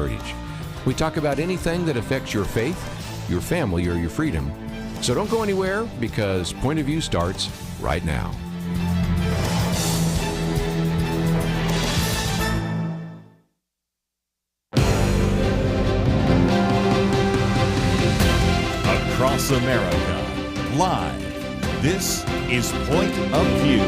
heritage. We talk about anything that affects your faith, your family, or your freedom. So don't go anywhere, because Point of View starts right now. Across America, live, this is Point of View.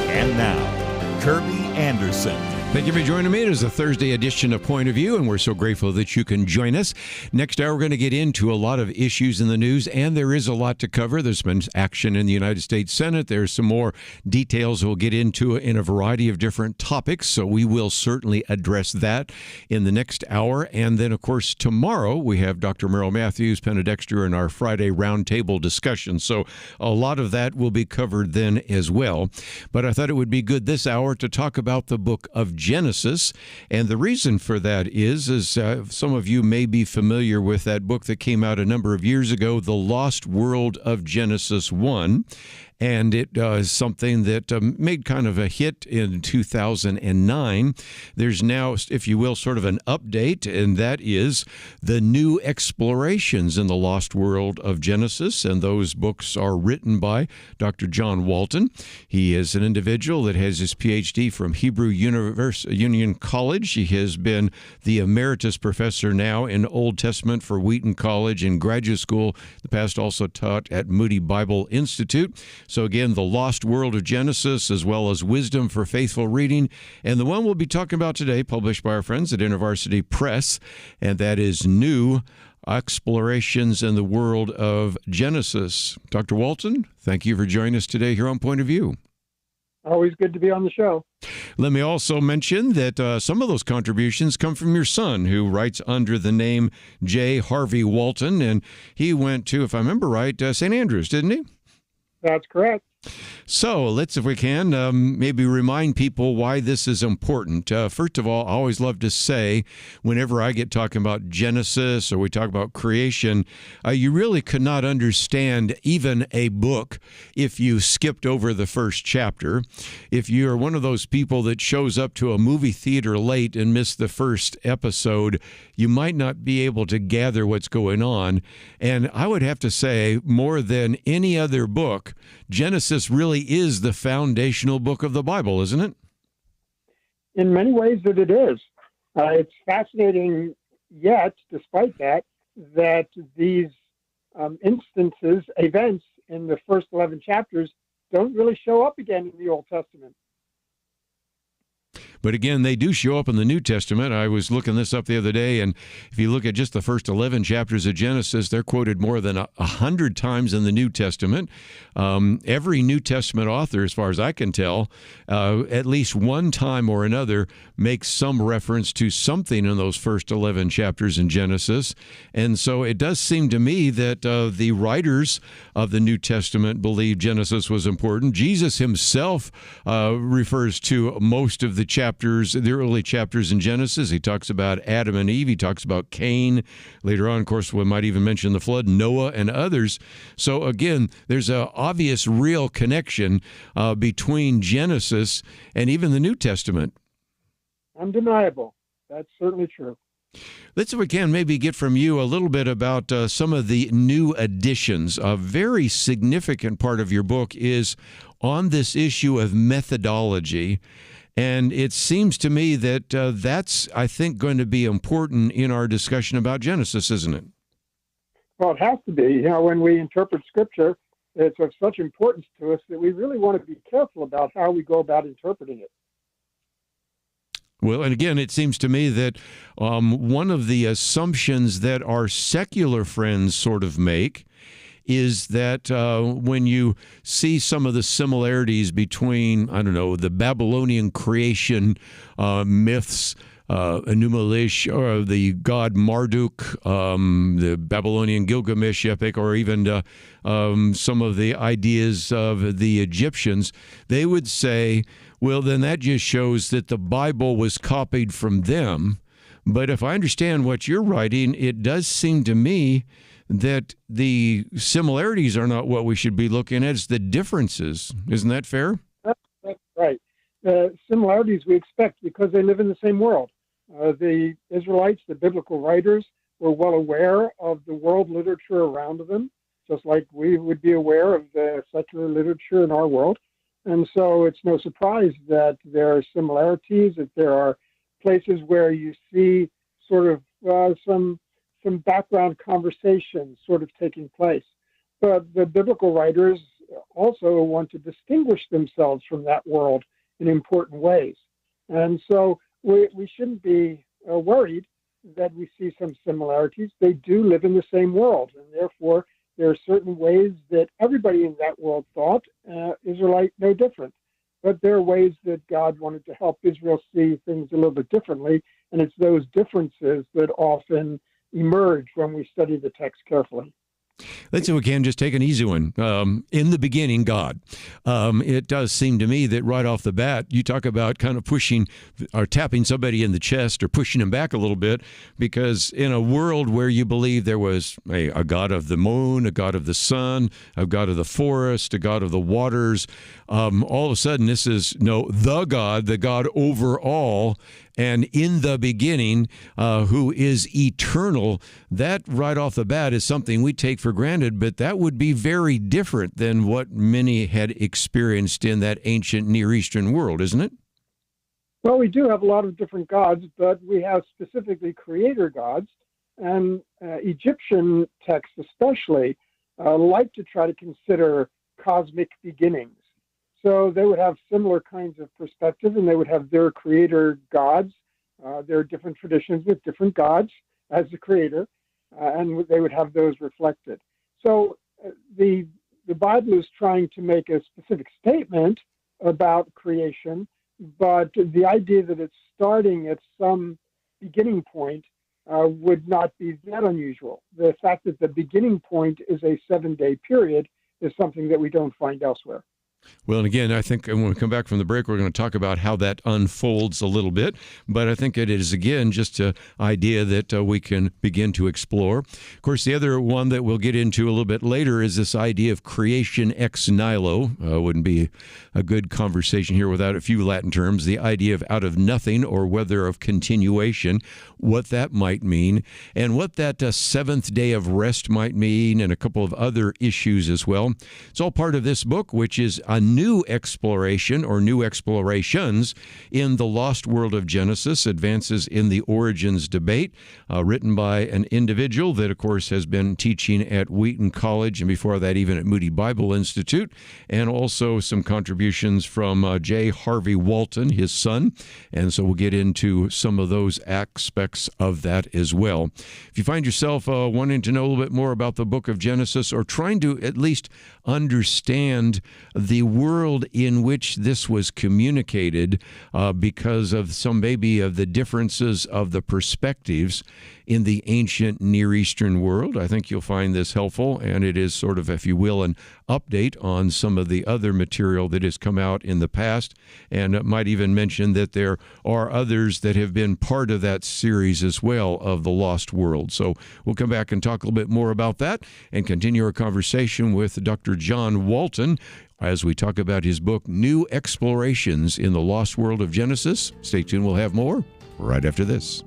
And now, Kerby Anderson. Thank you for joining me. It is a Thursday edition of Point of View, and we're so grateful that you can join us. Next hour, we're going to get into a lot of issues in the news, and there is a lot to cover. There's been action in the United States Senate. There's some more details we'll get into in a variety of different topics, so we will certainly address that in the next hour. And then, of course, tomorrow, we have Dr. Merrill Matthews, Penna Dexter, in our Friday roundtable discussion. So a lot of that will be covered then as well. But I thought it would be good this hour to talk about the book of Genesis, and the reason for that is some of you may be familiar with that book that came out a number of years ago, The Lost World of Genesis 1. And it is something that made kind of a hit in 2009. There's now, if you will, sort of an update, and that is the new explorations in the lost world of Genesis. And those books are written by Dr. John Walton. He is an individual that has his PhD from Hebrew Union College. He has been the emeritus professor now in Old Testament for Wheaton College in graduate school. In the past also taught at Moody Bible Institute. So again, The Lost World of Genesis, as well as Wisdom for Faithful Reading. And the one we'll be talking about today, published by our friends at InterVarsity Press, and that is New Explorations in the World of Genesis. Dr. Walton, thank you for joining us today here on Point of View. Always good to be on the show. Let me also mention that some of those contributions come from your son, who writes under the name J. Harvey Walton, and he went to, if I remember right, St. Andrews, didn't he? That's correct. So let's, if we can, maybe remind people why this is important. First of all, I always love to say, whenever I get talking about Genesis or we talk about creation, you really could not understand even a book if you skipped over the first chapter. If you're one of those people that shows up to a movie theater late and missed the first episode, you might not be able to gather what's going on. And I would have to say, more than any other book, Genesis really is the foundational book of the Bible, isn't it? In many ways that it is. It's fascinating yet, despite that these instances, events in the first 11 chapters don't really show up again in the Old Testament. But again, they do show up in the New Testament. I was looking this up the other day, and if you look at just the first 11 chapters of Genesis, they're quoted more than 100 times in the New Testament. Every New Testament author, as far as I can tell, at least one time or another, makes some reference to something in those first 11 chapters in Genesis. And so it does seem to me that the writers of the New Testament believed Genesis was important. Jesus himself refers to most of the chapters, the early chapters in Genesis. He talks about Adam and Eve. He talks about Cain. Later on, of course, we might even mention the flood, Noah, and others. So again, there's an obvious, real connection between Genesis and even the New Testament. Undeniable. That's certainly true. Let's, if we can, maybe get from you a little bit about some of the new additions. A very significant part of your book is on this issue of methodology. And it seems to me that that's, I think, going to be important in our discussion about Genesis, isn't it? Well, it has to be. You know, when we interpret Scripture, it's of such importance to us that we really want to be careful about how we go about interpreting it. Well, and again, it seems to me that one of the assumptions that our secular friends sort of make is that when you see some of the similarities between, I don't know, the Babylonian creation myths, Enuma-Elish, or the god Marduk, the Babylonian Gilgamesh epic, or even some of the ideas of the Egyptians, they would say, well, then that just shows that the Bible was copied from them. But if I understand what you're writing, it does seem to me that the similarities are not what we should be looking at, it's the differences. Isn't that fair? That's right. The similarities we expect because they live in the same world. The Israelites, the biblical writers, were well aware of the world literature around them, just like we would be aware of the secular literature in our world. And so it's no surprise that there are similarities, that there are places where you see sort of some background conversations sort of taking place. But the biblical writers also want to distinguish themselves from that world in important ways. And so we shouldn't be worried that we see some similarities. They do live in the same world, and therefore there are certain ways that everybody in that world thought Israelite no different. But there are ways that God wanted to help Israel see things a little bit differently, and it's those differences that often emerge when we study the text carefully. Let's see, we can just take an easy one. In the beginning, God. It does seem to me that right off the bat, you talk about kind of pushing or tapping somebody in the chest or pushing them back a little bit, because in a world where you believe there was a God of the moon, a God of the sun, a God of the forest, a God of the waters, all of a sudden this is the God over all, and in the beginning, who is eternal. That right off the bat is something we take for granted, but that would be very different than what many had experienced in that ancient Near Eastern world, isn't it? Well, we do have a lot of different gods, but we have specifically creator gods, and Egyptian texts especially like to try to consider cosmic beginnings. So they would have similar kinds of perspective, and they would have their creator gods. There are different traditions with different gods as the creator, and they would have those reflected. So the Bible is trying to make a specific statement about creation, but the idea that it's starting at some beginning point would not be that unusual. The fact that the beginning point is a 7-day period is something that we don't find elsewhere. Well, and again, I think when we come back from the break, we're going to talk about how that unfolds a little bit. But I think it is, again, just an idea that we can begin to explore. Of course, the other one that we'll get into a little bit later is this idea of creation ex nihilo. Wouldn't be a good conversation here without a few Latin terms. The idea of out of nothing, or whether of continuation, what that might mean, and what that seventh day of rest might mean, and a couple of other issues as well. It's all part of this book, which is a new exploration or new explorations in the lost world of Genesis, advances in the origins debate, written by an individual that, of course, has been teaching at Wheaton College and before that even at Moody Bible Institute, and also some contributions from J. Harvey Walton, his son. And so we'll get into some of those aspects of that as well. If you find yourself wanting to know a little bit more about the book of Genesis, or trying to at least understand the world in which this was communicated because of some maybe of the differences of the perspectives in the ancient Near Eastern world, I think you'll find this helpful, and it is sort of, if you will, an update on some of the other material that has come out in the past, and it might even mention that there are others that have been part of that series as well of the Lost World. So we'll come back and talk a little bit more about that and continue our conversation with Dr. John Walton as we talk about his book, New Explorations in the Lost World of Genesis. Stay tuned, we'll have more right after this.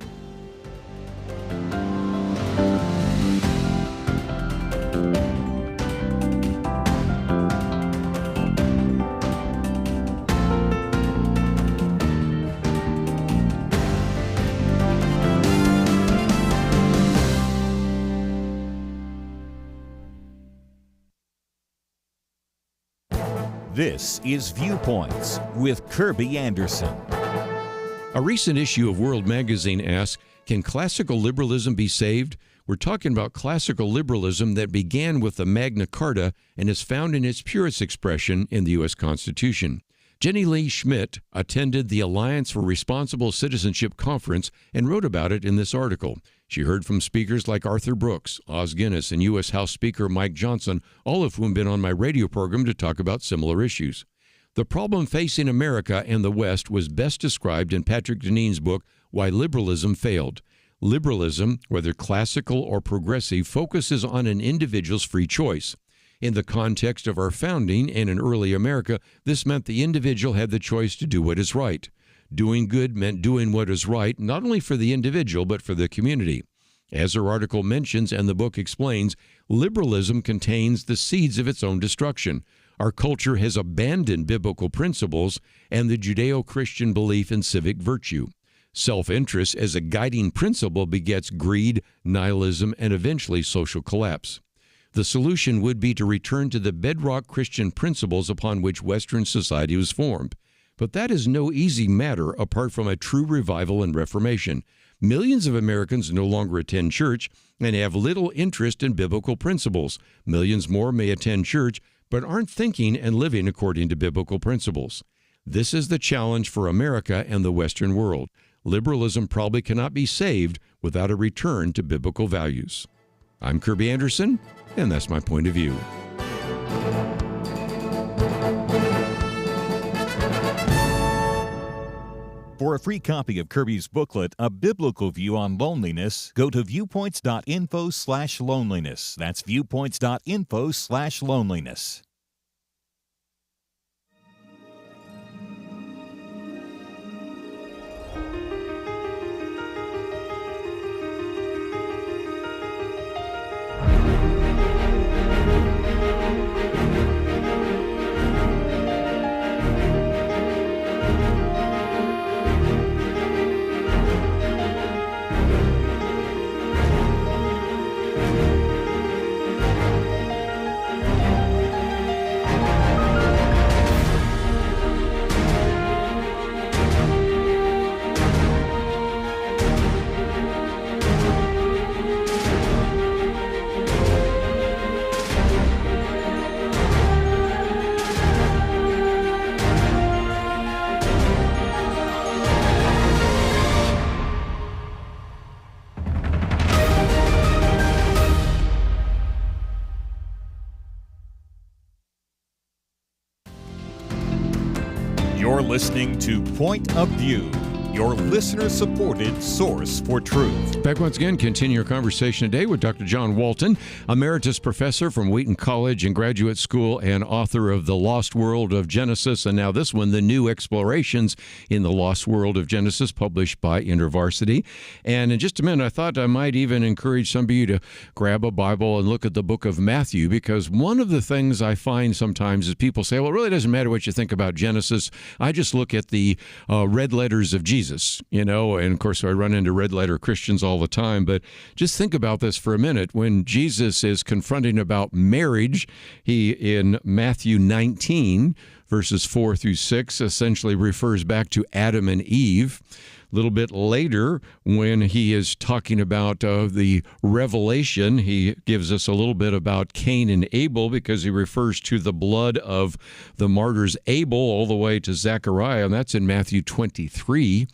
This is Viewpoints with Kerby Anderson. A recent issue of World Magazine asks, can classical liberalism be saved? We're talking about classical liberalism that began with the Magna Carta and is found in its purest expression in the U.S. Constitution. Jenny Lee Schmidt attended the Alliance for Responsible Citizenship Conference and wrote about it in this article. She heard from speakers like Arthur Brooks, Os Guinness, and U.S. House Speaker Mike Johnson, all of whom have been on my radio program to talk about similar issues. The problem facing America and the West was best described in Patrick Deneen's book, Why Liberalism Failed. Liberalism, whether classical or progressive, focuses on an individual's free choice. In the context of our founding and in early America, this meant the individual had the choice to do what is right. Doing good meant doing what is right, not only for the individual, but for the community. As our article mentions and the book explains, liberalism contains the seeds of its own destruction. Our culture has abandoned biblical principles and the Judeo-Christian belief in civic virtue. Self-interest as a guiding principle begets greed, nihilism, and eventually social collapse. The solution would be to return to the bedrock Christian principles upon which Western society was formed. But that is no easy matter apart from a true revival and reformation. Millions of Americans no longer attend church and have little interest in biblical principles. Millions more may attend church but aren't thinking and living according to biblical principles. This is the challenge for America and the Western world. Liberalism probably cannot be saved without a return to biblical values. I'm Kerby Anderson, and that's my point of view. For a free copy of Kerby's booklet, A Biblical View on Loneliness, go to viewpoints.info/loneliness. That's viewpoints.info/loneliness. You're listening to Point of View, your listener-supported source for truth. Back once again, continue our conversation today with Dr. John Walton, emeritus professor from Wheaton College and Graduate School and author of The Lost World of Genesis, and now this one, The New Explorations in the Lost World of Genesis, published by InterVarsity. And in just a minute, I thought I might even encourage some of you to grab a Bible and look at the book of Matthew, because one of the things I find sometimes is people say, well, it really doesn't matter what you think about Genesis. I just look at the red letters of Jesus, and of course I run into red letter Christians all the time, but just think about this for a minute. When Jesus is confronting about marriage, he, in Matthew 19, verses 4 through 6, essentially refers back to Adam and Eve. A little bit later, when he is talking about the revelation, he gives us a little bit about Cain and Abel, because he refers to the blood of the martyrs Abel all the way to Zechariah, and that's in Matthew 23.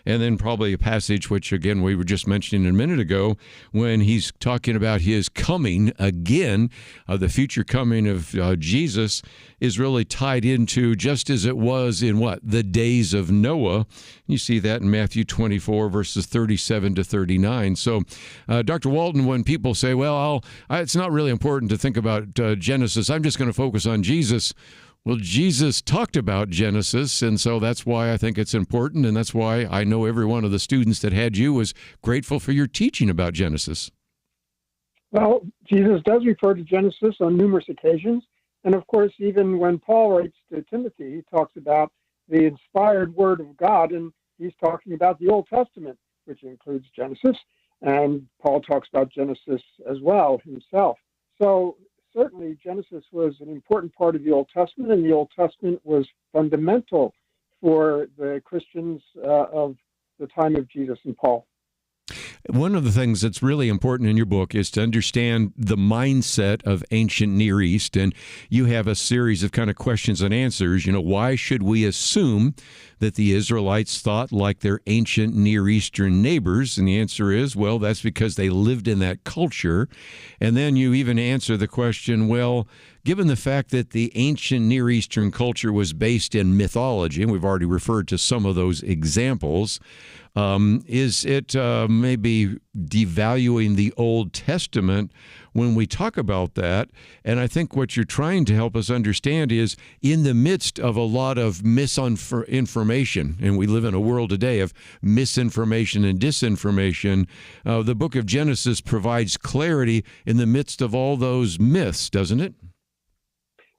And then probably a passage which, again, we were just mentioning a minute ago, when he's talking about his coming again, the future coming of Jesus, is really tied into just as it was in what? The days of Noah. You see that in Matthew 24, verses 37 to 39. So, Dr. Walton, when people say, well, it's not really important to think about Genesis, I'm just going to focus on Jesus. Well, Jesus talked about Genesis, and so that's why I think it's important, and that's why I know every one of the students that had you was grateful for your teaching about Genesis. Well, Jesus does refer to Genesis on numerous occasions, and of course, even when Paul writes to Timothy, he talks about the inspired Word of God, and he's talking about the Old Testament, which includes Genesis, and Paul talks about Genesis as well himself. So certainly Genesis was an important part of the Old Testament, and the Old Testament was fundamental for the Christians of the time of Jesus and Paul. One of the things that's really important in your book is to understand the mindset of ancient Near East, and you have a series of kind of questions and answers. Why should we assume that the Israelites thought like their ancient Near Eastern neighbors? And the answer is, well, that's because they lived in that culture. And then you even answer the question, well, given the fact that the ancient Near Eastern culture was based in mythology, and we've already referred to some of those examples, is it maybe devaluing the Old Testament when we talk about that? And I think what you're trying to help us understand is in the midst of a lot of misinformation, and we live in a world today of misinformation and disinformation, the book of Genesis provides clarity in the midst of all those myths, doesn't it?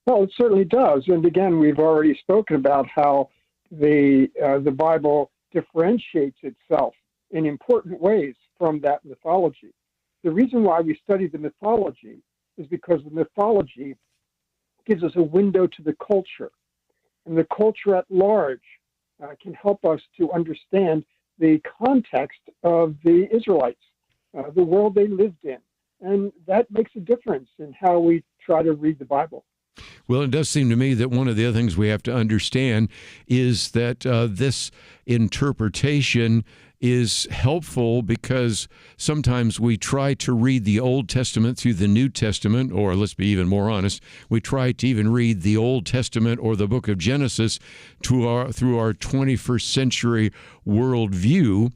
Well, it certainly does. And again, we've already spoken about how the Bible differentiates itself in important ways from that mythology. The reason why we study the mythology is because the mythology gives us a window to the culture, and the culture at large can help us to understand the context of the Israelites, the world they lived in, and that makes a difference in how we try to read the Bible. Well, it does seem to me that one of the other things we have to understand is that this interpretation is helpful because sometimes we try to read the Old Testament through the New Testament, or let's be even more honest, we try to even read the Old Testament or the book of Genesis through our 21st century worldview.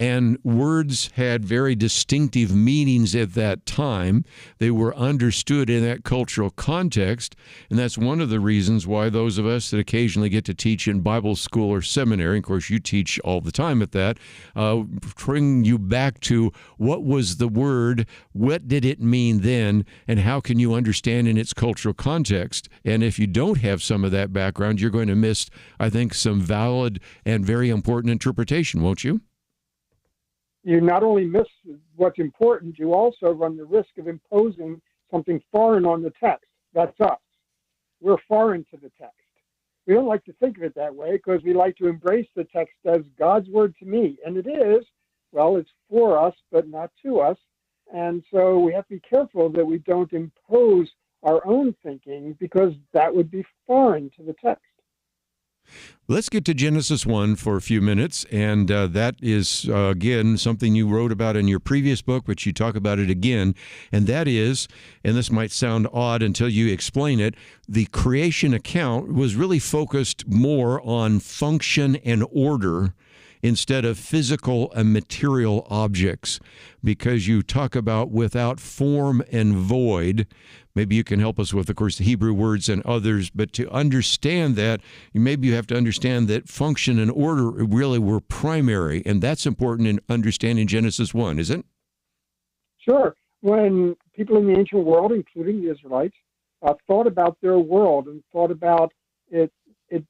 And words had very distinctive meanings at that time. They were understood in that cultural context, and that's one of the reasons why those of us that occasionally get to teach in Bible school or seminary, of course you teach all the time at that, bring you back to what was the word, what did it mean then, and how can you understand in its cultural context. And if you don't have some of that background, you're going to miss, I think, some valid and very important interpretation, won't you? You not only miss what's important, you also run the risk of imposing something foreign on the text. That's us. We're foreign to the text. We don't like to think of it that way because we like to embrace the text as God's word to me. And it is. Well, it's for us, but not to us. And so we have to be careful that we don't impose our own thinking because that would be foreign to the text. Let's get to Genesis 1 for a few minutes, and that is, again, something you wrote about in your previous book, but you talk about it again, and that is, and this might sound odd until you explain it, the creation account was really focused more on function and order instead of physical and material objects, because you talk about without form and void. Maybe you can help us with, of course, the Hebrew words and others, but to understand that, maybe you have to understand that function and order really were primary, and that's important in understanding Genesis 1, isn't it? Sure. When people in the ancient world, including the Israelites, thought about their world and thought about it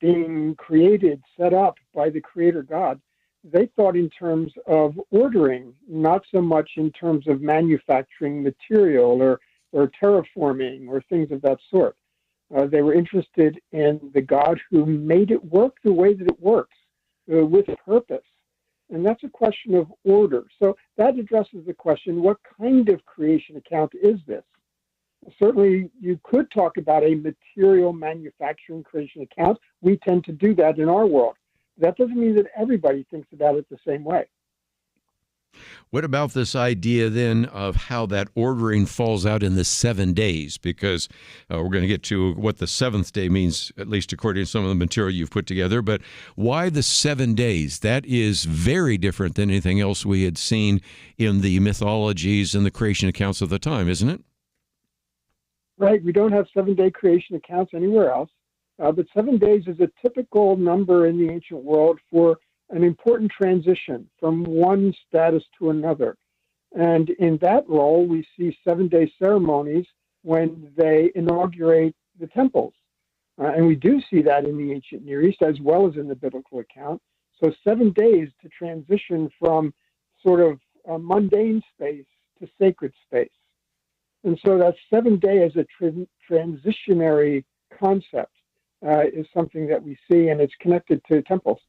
being created, set up by the Creator God, they thought in terms of ordering, not so much in terms of manufacturing material or terraforming or things of that sort. They were interested in the God who made it work the way that it works, with purpose. And that's a question of order. So that addresses the question, what kind of creation account is this? Certainly, you could talk about a material manufacturing creation account. We tend to do that in our world. That doesn't mean that everybody thinks about it the same way. What about this idea then of how that ordering falls out in the 7 days? Because we're going to get to what the seventh day means, at least according to some of the material you've put together. But why the 7 days? That is very different than anything else we had seen in the mythologies and the creation accounts of the time, isn't it? Right. We don't have 7-day creation accounts anywhere else. But 7 days is a typical number in the ancient world for an important transition from one status to another. And in that role, we see 7-day ceremonies when they inaugurate the temples. And we do see that in the ancient Near East as well as in the biblical account. So 7 days to transition from sort of a mundane space to sacred space. And so that 7 day as a transitionary concept is something that we see, and it's connected to temples.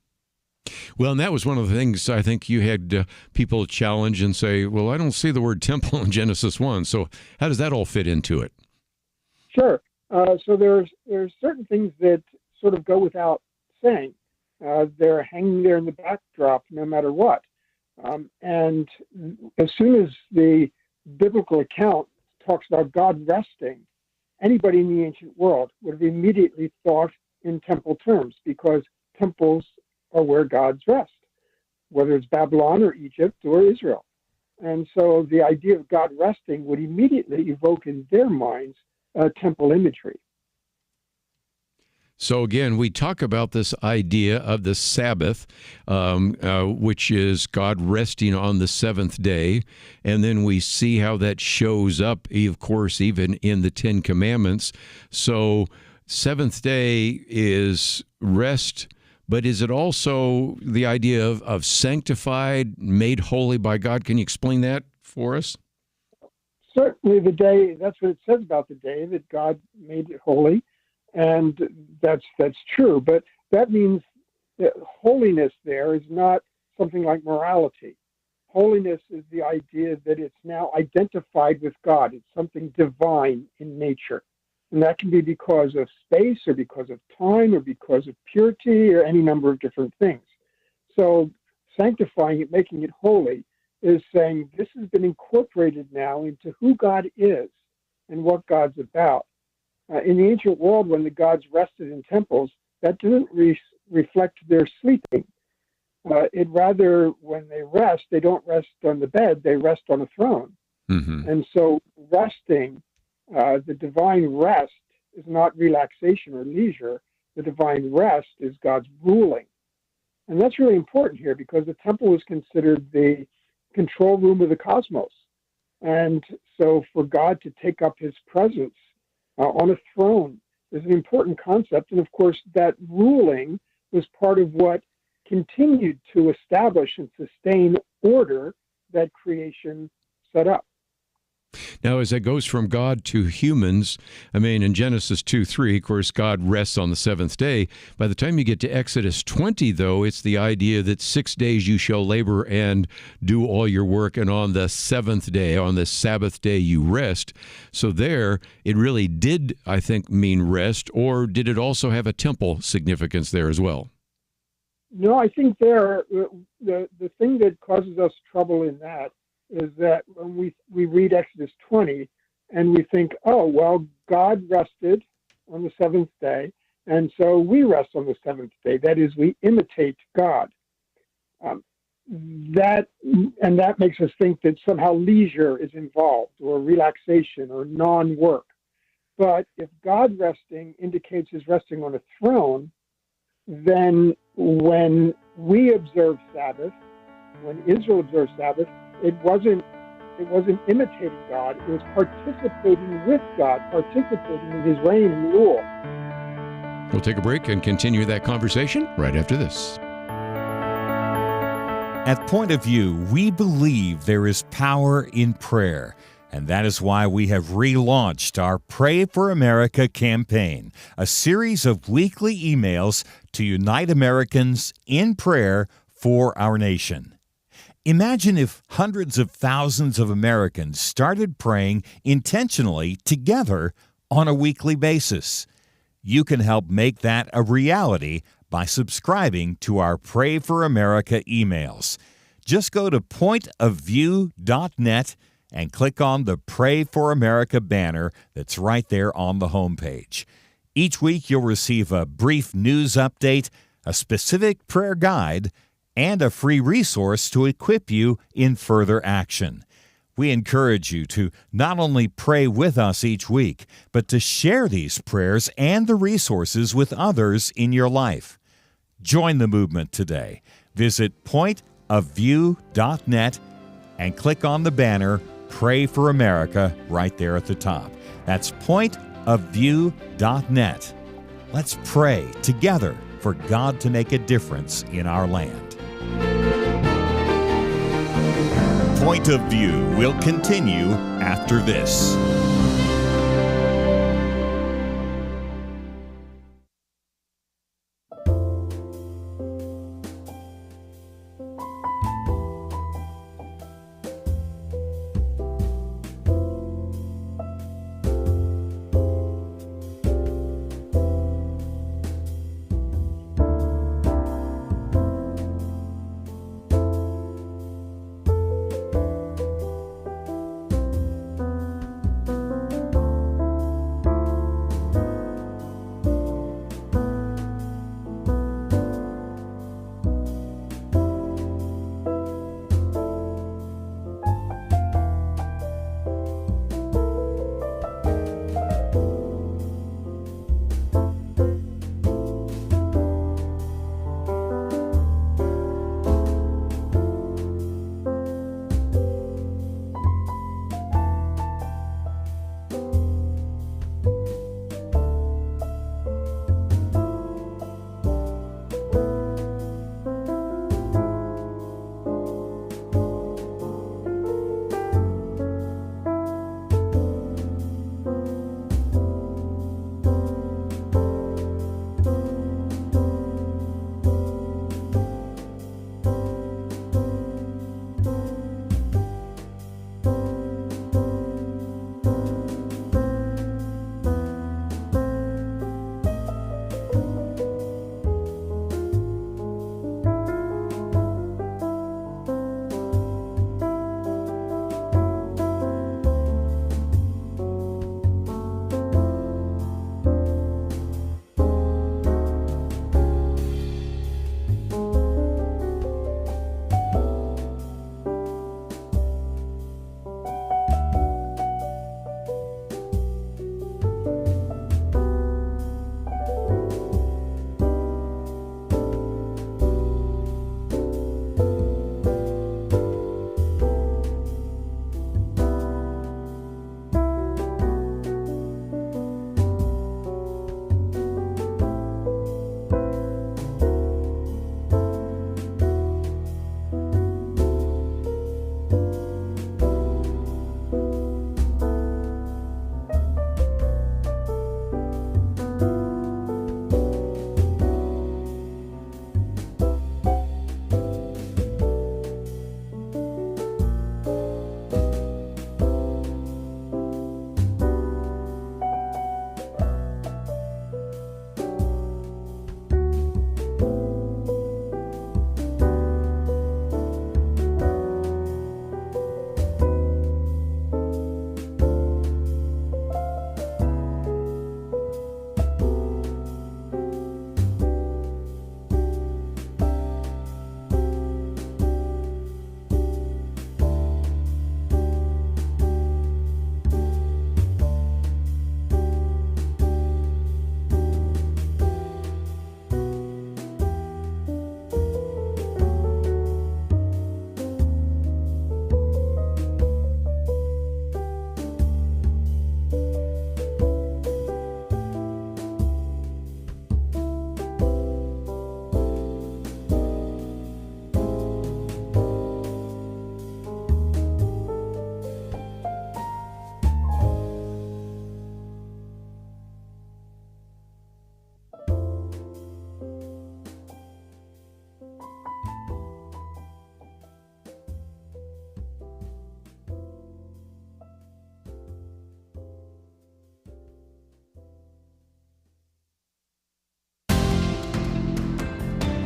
Well, and that was one of the things I think you had people challenge and say, well, I don't see the word temple in Genesis 1. So how does that all fit into it? Sure. So there's certain things that sort of go without saying. They're hanging there in the backdrop no matter what. And as soon as the biblical account talks about God resting anybody in the ancient world would have immediately thought in temple terms, because temples are where gods rest, whether it's Babylon or Egypt or Israel. And so the idea of God resting would immediately evoke in their minds temple imagery. So again, we talk about this idea of the Sabbath, which is God resting on the seventh day, and then we see how that shows up, of course, even in the Ten Commandments. So seventh day is rest, but is it also the idea of sanctified, made holy by God? Can you explain that for us? Certainly the day, that's what it says about the day, that God made it holy. And that's true, but that means that holiness there is not something like morality. Holiness is the idea that it's now identified with God. It's something divine in nature. And that can be because of space or because of time or because of purity or any number of different things. So sanctifying it, making it holy, is saying this has been incorporated now into who God is and what God's about. In the ancient world, when the gods rested in temples, that didn't reflect their sleeping. It rather, when they rest, they don't rest on the bed, they rest on a throne. Mm-hmm. And so resting, the divine rest, is not relaxation or leisure. The divine rest is God's ruling. And that's really important here, because the temple was considered the control room of the cosmos. And so for God to take up his presence on a throne is an important concept. And of course, that ruling was part of what continued to establish and sustain order that creation set up. Now, as that goes from God to humans, I mean, in Genesis 2:3, of course, God rests on the seventh day. By the time you get to Exodus 20, though, it's the idea that 6 days you shall labor and do all your work, and on the seventh day, on the Sabbath day, you rest. So there, it really did, I think, mean rest, or did it also have a temple significance there as well? No, I think there, the thing that causes us trouble in that is that when we read Exodus 20 and we think, oh, well, God rested on the seventh day, and so we rest on the seventh day. That is, we imitate God. That makes us think that somehow leisure is involved, or relaxation, or non-work. But if God resting indicates his resting on a throne, then when we observe Sabbath, when Israel observed Sabbath, it wasn't imitating God. It was participating with God, participating in his reign and rule. We'll take a break and continue that conversation right after this. At Point of View, we believe there is power in prayer, and that is why we have relaunched our Pray for America campaign, a series of weekly emails to unite Americans in prayer for our nation. Imagine if hundreds of thousands of Americans started praying intentionally together on a weekly basis. You can help make that a reality by subscribing to our Pray for America emails. Just go to pointofview.net and click on the Pray for America banner that's right there on the homepage. Each week you'll receive a brief news update, a specific prayer guide, and a free resource to equip you in further action. We encourage you to not only pray with us each week, but to share these prayers and the resources with others in your life. Join the movement today. Visit pointofview.net and click on the banner Pray for America right there at the top. That's pointofview.net. Let's pray together for God to make a difference in our land. Point of View will continue after this.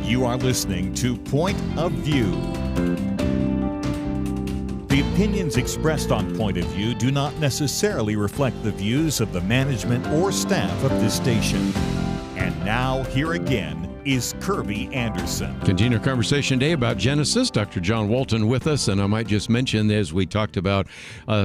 You are listening to Point of View. The opinions expressed on Point of View do not necessarily reflect the views of the management or staff of this station. And now, here again is Kerby Anderson. Continue our conversation today about Genesis. Dr. John Walton with us, and I might just mention, as we talked about,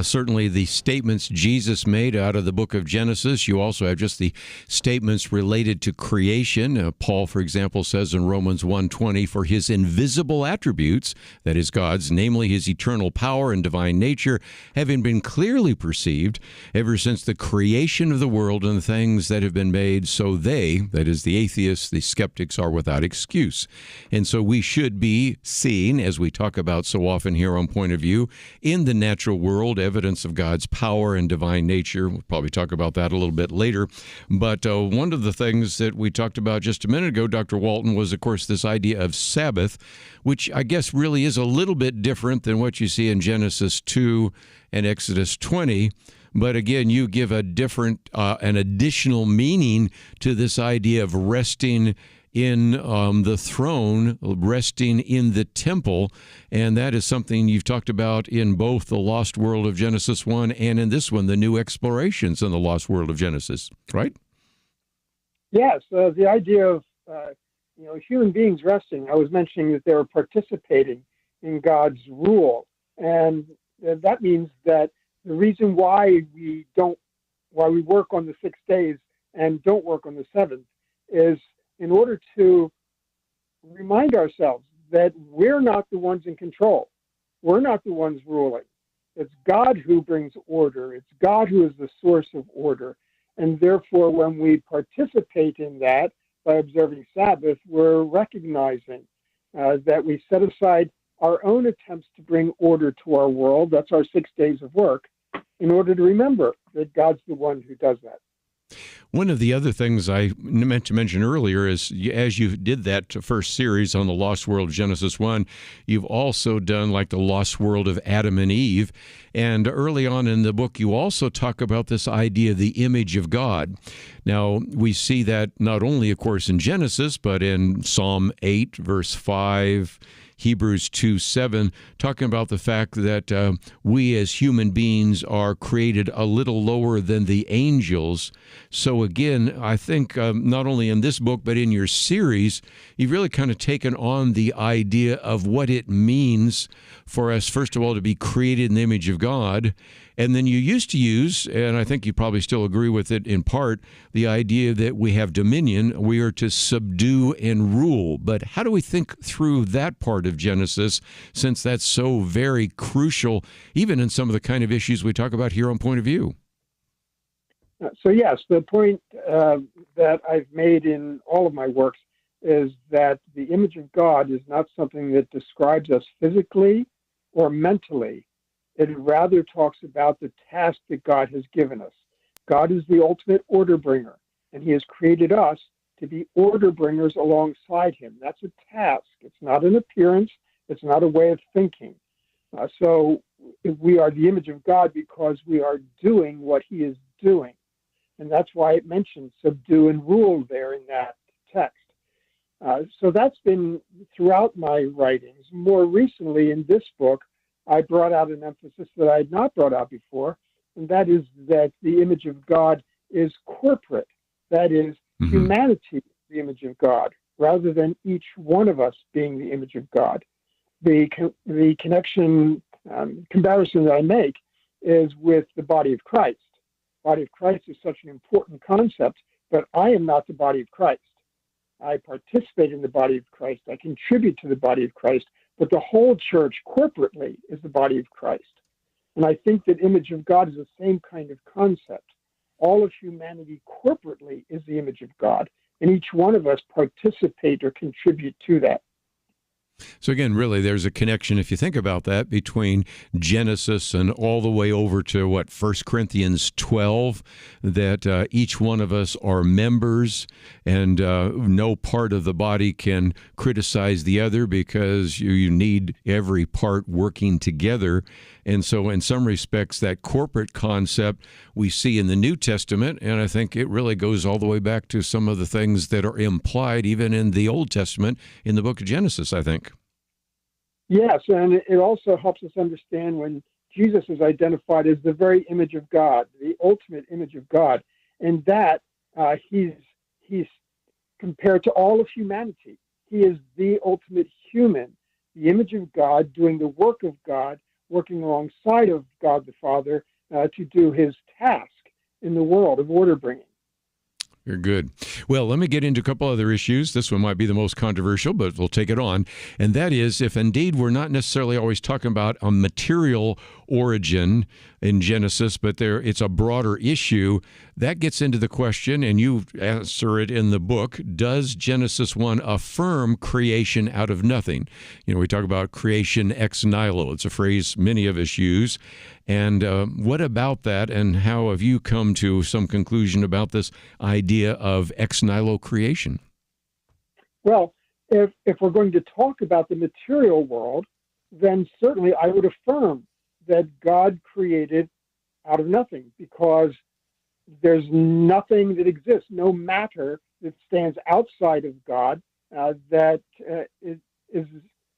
certainly the statements Jesus made out of the book of Genesis. You also have just the statements related to creation. Paul, for example, says in Romans 1:20, "For his invisible attributes, that is God's, namely his eternal power and divine nature, having been clearly perceived ever since the creation of the world and the things that have been made, so they," that is the atheists, the skeptics, are without excuse. And so we should be seeing, as we talk about so often here on Point of View, in the natural world, evidence of God's power and divine nature. We'll probably talk about that a little bit later. But one of the things that we talked about just a minute ago, Dr. Walton, was, of course, this idea of Sabbath, which I guess really is a little bit different than what you see in Genesis 2 and Exodus 20. But again, you give a different, an additional meaning to this idea of resting in the throne, resting in the temple, and that is something you've talked about in both the Lost World of Genesis 1 and in this one, the New Explorations in the Lost World of Genesis, right? Yes, the idea of human beings resting. I was mentioning that they were participating in God's rule, and that means that the reason why we work on the 6 days and don't work on the seventh is in order to remind ourselves that we're not the ones in control. We're not the ones ruling. It's God who brings order. It's God who is the source of order. And therefore, when we participate in that by observing Sabbath, we're recognizing that we set aside our own attempts to bring order to our world. That's our 6 days of work, in order to remember that God's the one who does that. One of the other things I meant to mention earlier is, as you did that first series on the Lost World of Genesis 1, you've also done like the Lost World of Adam and Eve. And early on in the book, you also talk about this idea of the image of God. Now, we see that not only, of course, in Genesis, but in Psalm 8, verse 5, Hebrews 2:7, talking about the fact that we as human beings are created a little lower than the angels. So again, I think not only in this book, but in your series, you've really kind of taken on the idea of what it means for us, first of all, to be created in the image of God. And then you used to use, and I think you probably still agree with it in part, the idea that we have dominion, we are to subdue and rule. But how do we think through that part of Genesis, since that's so very crucial, even in some of the kind of issues we talk about here on Point of View? So yes, the point that I've made in all of my works is that the image of God is not something that describes us physically or mentally. It rather talks about the task that God has given us. God is the ultimate order bringer, and he has created us to be order bringers alongside him. That's a task. It's not an appearance. It's not a way of thinking. So we are the image of God because we are doing what he is doing. And that's why it mentions subdue and rule there in that text. So that's been throughout my writings. More recently in this book, I brought out an emphasis that I had not brought out before, and that is that the image of God is corporate. That is, humanity is the image of God, rather than each one of us being the image of God. The connection, comparison that I make is with the body of Christ. The body of Christ is such an important concept, but I am not the body of Christ. I participate in the body of Christ. I contribute to the body of Christ. But the whole church corporately is the body of Christ. And I think that image of God is the same kind of concept. All of humanity corporately is the image of God, and each one of us participate or contribute to that. So again, really, there's a connection, if you think about that, between Genesis and all the way over to, 1 Corinthians 12, that each one of us are members, and no part of the body can criticize the other because you need every part working together. And so in some respects, that corporate concept we see in the New Testament, and I think it really goes all the way back to some of the things that are implied even in the Old Testament in the book of Genesis, I think. Yes, and it also helps us understand when Jesus is identified as the very image of God, the ultimate image of God, and that he's compared to all of humanity. He is the ultimate human, the image of God, doing the work of God, working alongside of God the Father to do his task in the world of order bringing. You're good. Well, let me get into a couple other issues. This one might be the most controversial, but we'll take it on. And that is, if indeed we're not necessarily always talking about a material origin in Genesis, but it's a broader issue, that gets into the question, and you answer it in the book, does Genesis 1 affirm creation out of nothing? We talk about creation ex nihilo. It's a phrase many of us use. And what about that, and how have you come to some conclusion about this idea of ex nihilo creation? Well, if we're going to talk about the material world, then certainly I would affirm that God created out of nothing, because there's nothing that exists, no matter that stands outside of God that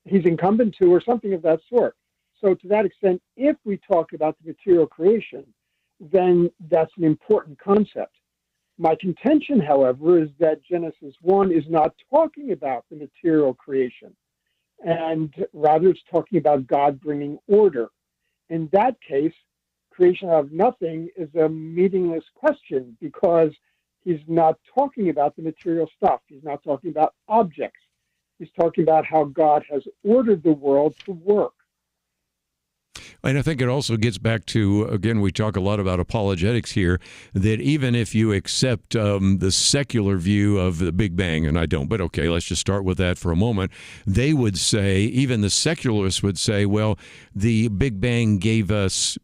he's incumbent to, or something of that sort. So to that extent, if we talk about the material creation, then that's an important concept. My contention, however, is that Genesis 1 is not talking about the material creation, and rather it's talking about God bringing order. In that case, creation out of nothing is a meaningless question, because he's not talking about the material stuff. He's not talking about objects. He's talking about how God has ordered the world to work. And I think it also gets back to, again, we talk a lot about apologetics here, that even if you accept the secular view of the Big Bang, and I don't, but okay, let's just start with that for a moment, they would say, even the secularists would say, well, the Big Bang gave us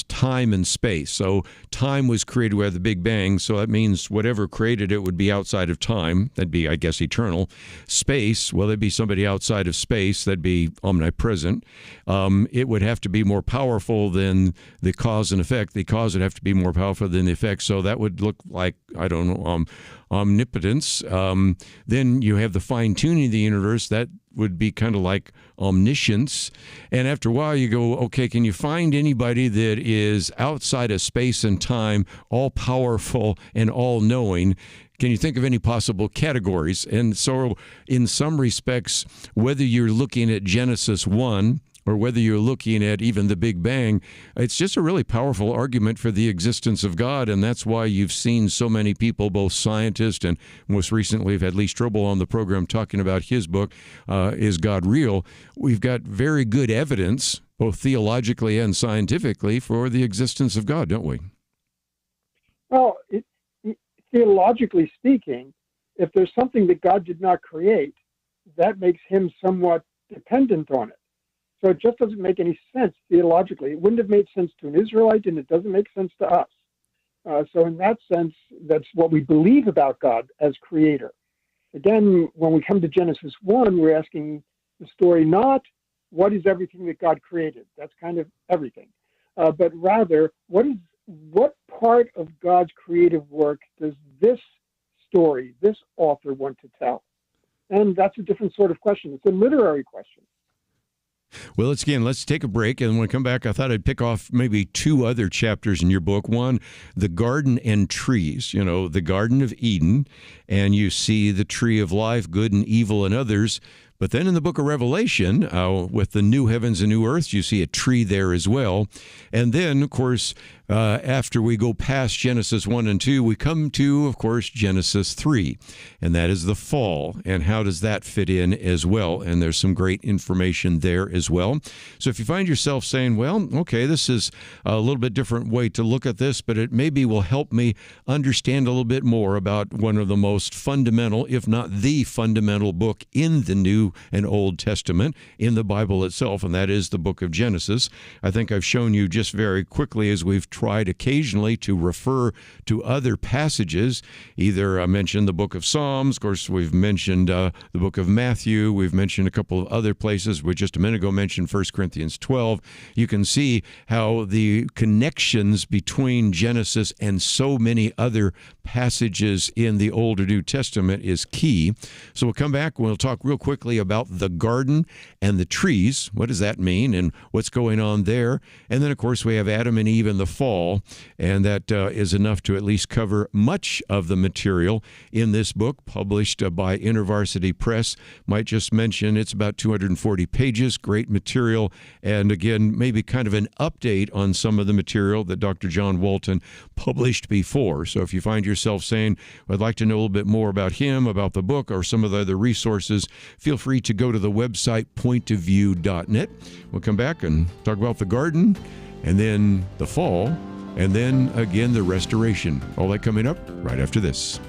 time and space. So time was created with the Big Bang, so that means whatever created it would be outside of time. That'd be, I guess, eternal. Space, well, there'd be somebody outside of space. That'd be omnipresent. It would have to be more powerful than the cause and effect. The cause would have to be more powerful than the effect. So that would look like, I don't know, omnipotence. Then you have the fine-tuning of the universe. That would be kind of like omniscience. And after a while you go, okay, can you find anybody that is outside of space and time, all-powerful and all-knowing? Can you think of any possible categories? And so in some respects, whether you're looking at Genesis 1 or whether you're looking at even the Big Bang, it's just a really powerful argument for the existence of God, and that's why you've seen so many people, both scientists and most recently have had Lee Strobel on the program talking about his book, Is God Real? We've got very good evidence, both theologically and scientifically, for the existence of God, don't we? Well, theologically speaking, if there's something that God did not create, that makes him somewhat dependent on it. So it just doesn't make any sense theologically. It wouldn't have made sense to an Israelite, and it doesn't make sense to us. So in that sense, that's what we believe about God as creator. Again, when we come to Genesis 1, we're asking the story not what is everything that God created. That's kind of everything. But rather, what part of God's creative work does this story, this author want to tell? And that's a different sort of question. It's a literary question. Well, let's take a break, and when we come back, I thought I'd pick off maybe two other chapters in your book. One, the garden and trees, the Garden of Eden, and you see the tree of life, good and evil and others. But then in the book of Revelation, with the new heavens and new earth, you see a tree there as well. And then, of course, after we go past Genesis 1 and 2, we come to, of course, Genesis 3, and that is the fall. And how does that fit in as well? And there's some great information there as well. So if you find yourself saying, well, okay, this is a little bit different way to look at this, but it maybe will help me understand a little bit more about one of the most fundamental, if not the fundamental book in the New and Old Testament, in the Bible itself, and that is the book of Genesis. I think I've shown you just very quickly, as we've tried occasionally to refer to other passages. Either I mentioned the book of Psalms, of course, we've mentioned the book of Matthew, we've mentioned a couple of other places. We just a minute ago mentioned 1 Corinthians 12. You can see how the connections between Genesis and so many other passages in the Old or New Testament is key. So we'll come back and we'll talk real quickly about the garden and the trees. What does that mean and what's going on there? And then, of course, we have Adam and Eve in the fall, and that is enough to at least cover much of the material in this book, published by InterVarsity Press. Might just mention it's about 240 pages, great material, and again, maybe kind of an update on some of the material that Dr. John Walton published before. So if you find yourself saying, I'd like to know a little bit more about him, about the book, or some of the other resources, feel free to go to the website pointofview.net. We'll come back and talk about the garden, and then the fall, and then again the restoration. All that coming up right after this.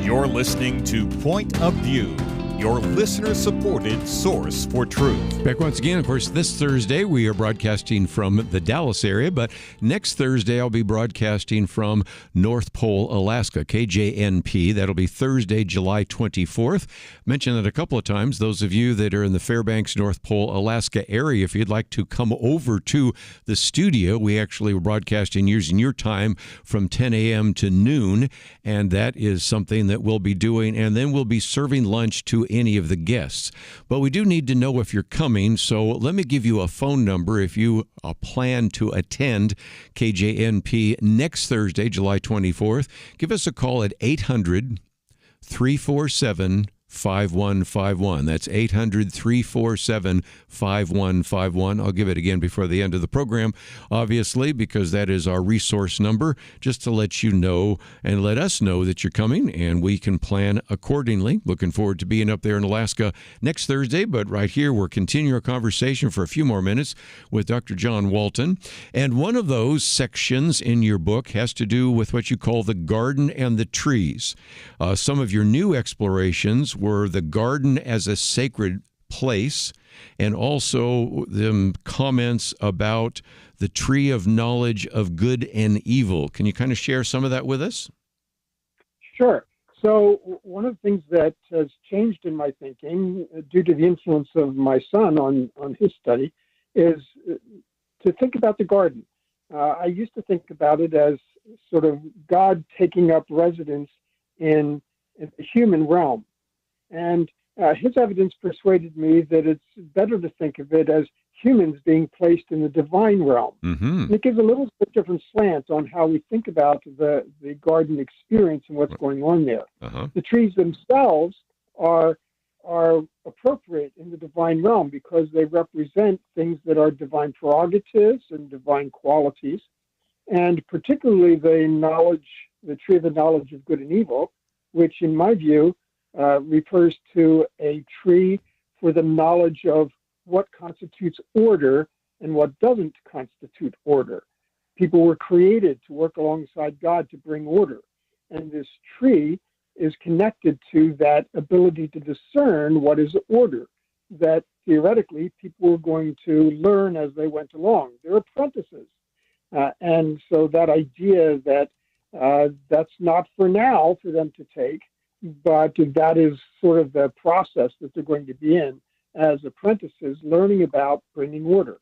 You're listening to Point of View. your listener-supported source for truth. Back once again, of course, this Thursday we are broadcasting from the Dallas area, but next Thursday I'll be broadcasting from North Pole, Alaska, KJNP. That'll be Thursday, July 24th. Mentioned that a couple of times. Those of you that are in the Fairbanks, North Pole, Alaska area, if you'd like to come over to the studio, we actually were broadcasting using your time from 10 a.m. to noon, and that is something that we'll be doing, and then we'll be serving lunch to any of the guests. But we do need to know if you're coming, so let me give you a phone number if you plan to attend KJNP next Thursday, July 24th. Give us a call at 800-347-5151. That's 800-347-5151. I'll give it again before the end of the program, obviously, because that is our resource number, just to let you know and let us know that you're coming, and we can plan accordingly. Looking forward to being up there in Alaska next Thursday, but right here we're continuing our conversation for a few more minutes with Dr. John Walton. And one of those sections in your book has to do with what you call the garden and the trees. Some of your new explorations were the garden as a sacred place, and also the comments about the tree of knowledge of good and evil. Can you kind of share some of that with us? Sure. So one of the things that has changed in my thinking due to the influence of my son on his study is to think about the garden. I used to think about it as sort of God taking up residence in the human realm. And his evidence persuaded me that it's better to think of it as humans being placed in the divine realm. Mm-hmm. And it gives a little bit different slant on how we think about the garden experience and what's going on there. Uh-huh. The trees themselves are appropriate in the divine realm because they represent things that are divine prerogatives and divine qualities, and particularly the tree of the knowledge of good and evil, which in my view refers to a tree for the knowledge of what constitutes order and what doesn't constitute order. People were created to work alongside God to bring order, and this tree is connected to that ability to discern what is order, that theoretically people were going to learn as they went along. They're apprentices. And so that idea that that's not for now for them to take, but that is sort of the process that they're going to be in as apprentices, learning about bringing order.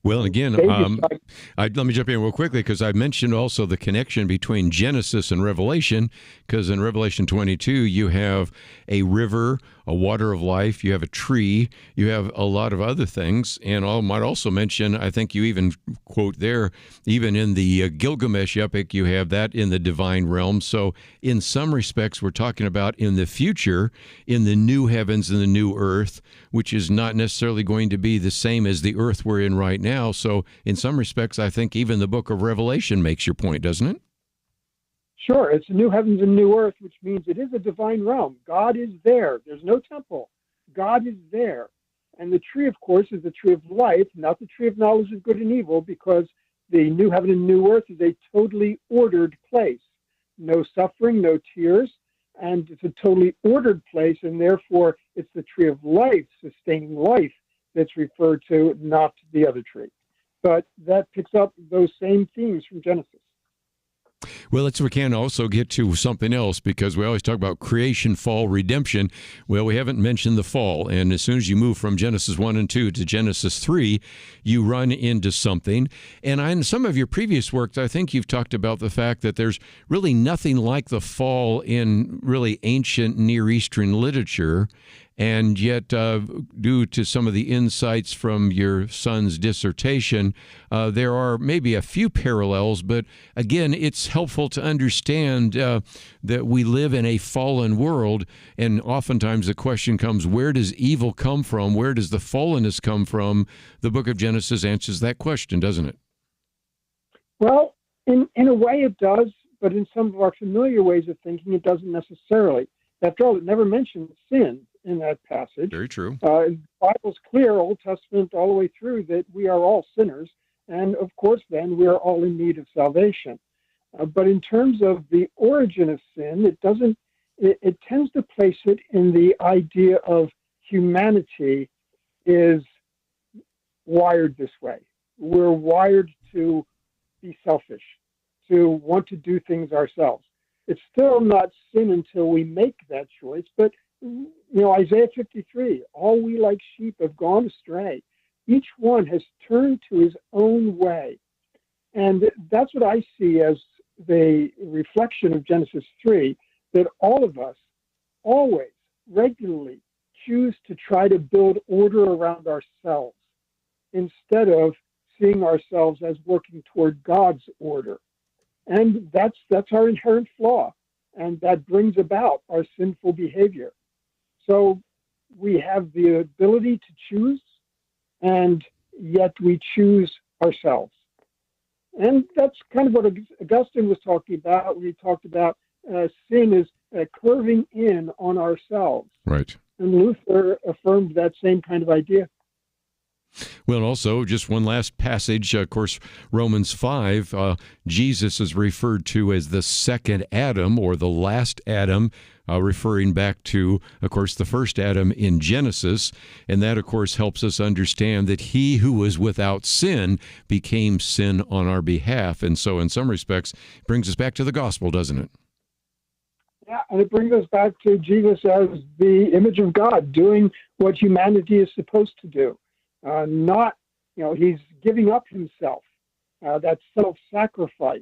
Well, and again, let me jump in real quickly because I mentioned also the connection between Genesis and Revelation, because in Revelation 22, you have a river, a water of life, you have a tree, you have a lot of other things. And I might also mention, I think you even quote there, even in the Gilgamesh epic, you have that in the divine realm. So in some respects, we're talking about in the future, in the new heavens and the new earth, which is not necessarily going to be the same as the earth we're in right now. So in some respects, I think even the book of Revelation makes your point, doesn't it? Sure. It's a new heavens and new earth, which means it is a divine realm. God is there. There's no temple. God is there. And the tree, of course, is the tree of life, not the tree of knowledge of good and evil, because the new heaven and new earth is a totally ordered place. No suffering, no tears, and it's a totally ordered place, and therefore it's the tree of life, sustaining life, that's referred to, not the other tree. But that picks up those same themes from Genesis. Well, we can also get to something else, because we always talk about creation, fall, redemption. Well, we haven't mentioned the fall. And as soon as you move from Genesis 1 and 2 to Genesis 3, you run into something. And in some of your previous works, I think you've talked about the fact that there's really nothing like the fall in really ancient Near Eastern literature. And yet, due to some of the insights from your son's dissertation, there are maybe a few parallels. But again, it's helpful to understand that we live in a fallen world. And oftentimes the question comes, where does evil come from? Where does the fallenness come from? The book of Genesis answers that question, doesn't it? Well, in a way it does, but in some of our familiar ways of thinking, it doesn't necessarily. After all, it never mentions sin in that passage. Very true. The Bible's clear, Old Testament all the way through, that we are all sinners, and of course then we are all in need of salvation. But in terms of the origin of sin, it doesn't it tends to place it in the idea of humanity is wired this way. We're wired to be selfish, to want to do things ourselves. It's still not sin until we make that choice, but Isaiah 53, all we like sheep have gone astray. Each one has turned to his own way. And that's what I see as the reflection of Genesis 3, that all of us always, regularly choose to try to build order around ourselves instead of seeing ourselves as working toward God's order. And that's our inherent flaw, and that brings about our sinful behavior. So we have the ability to choose, and yet we choose ourselves. And that's kind of what Augustine was talking about when he talked about sin is curving in on ourselves. Right. And Luther affirmed that same kind of idea. Well, and also, just one last passage, of course, Romans 5, Jesus is referred to as the second Adam, or the last Adam, referring back to, of course, the first Adam in Genesis. And that, of course, helps us understand that he who was without sin became sin on our behalf. And so, in some respects, it brings us back to the gospel, doesn't it? Yeah, and it brings us back to Jesus as the image of God, doing what humanity is supposed to do. He's giving up himself, that self-sacrifice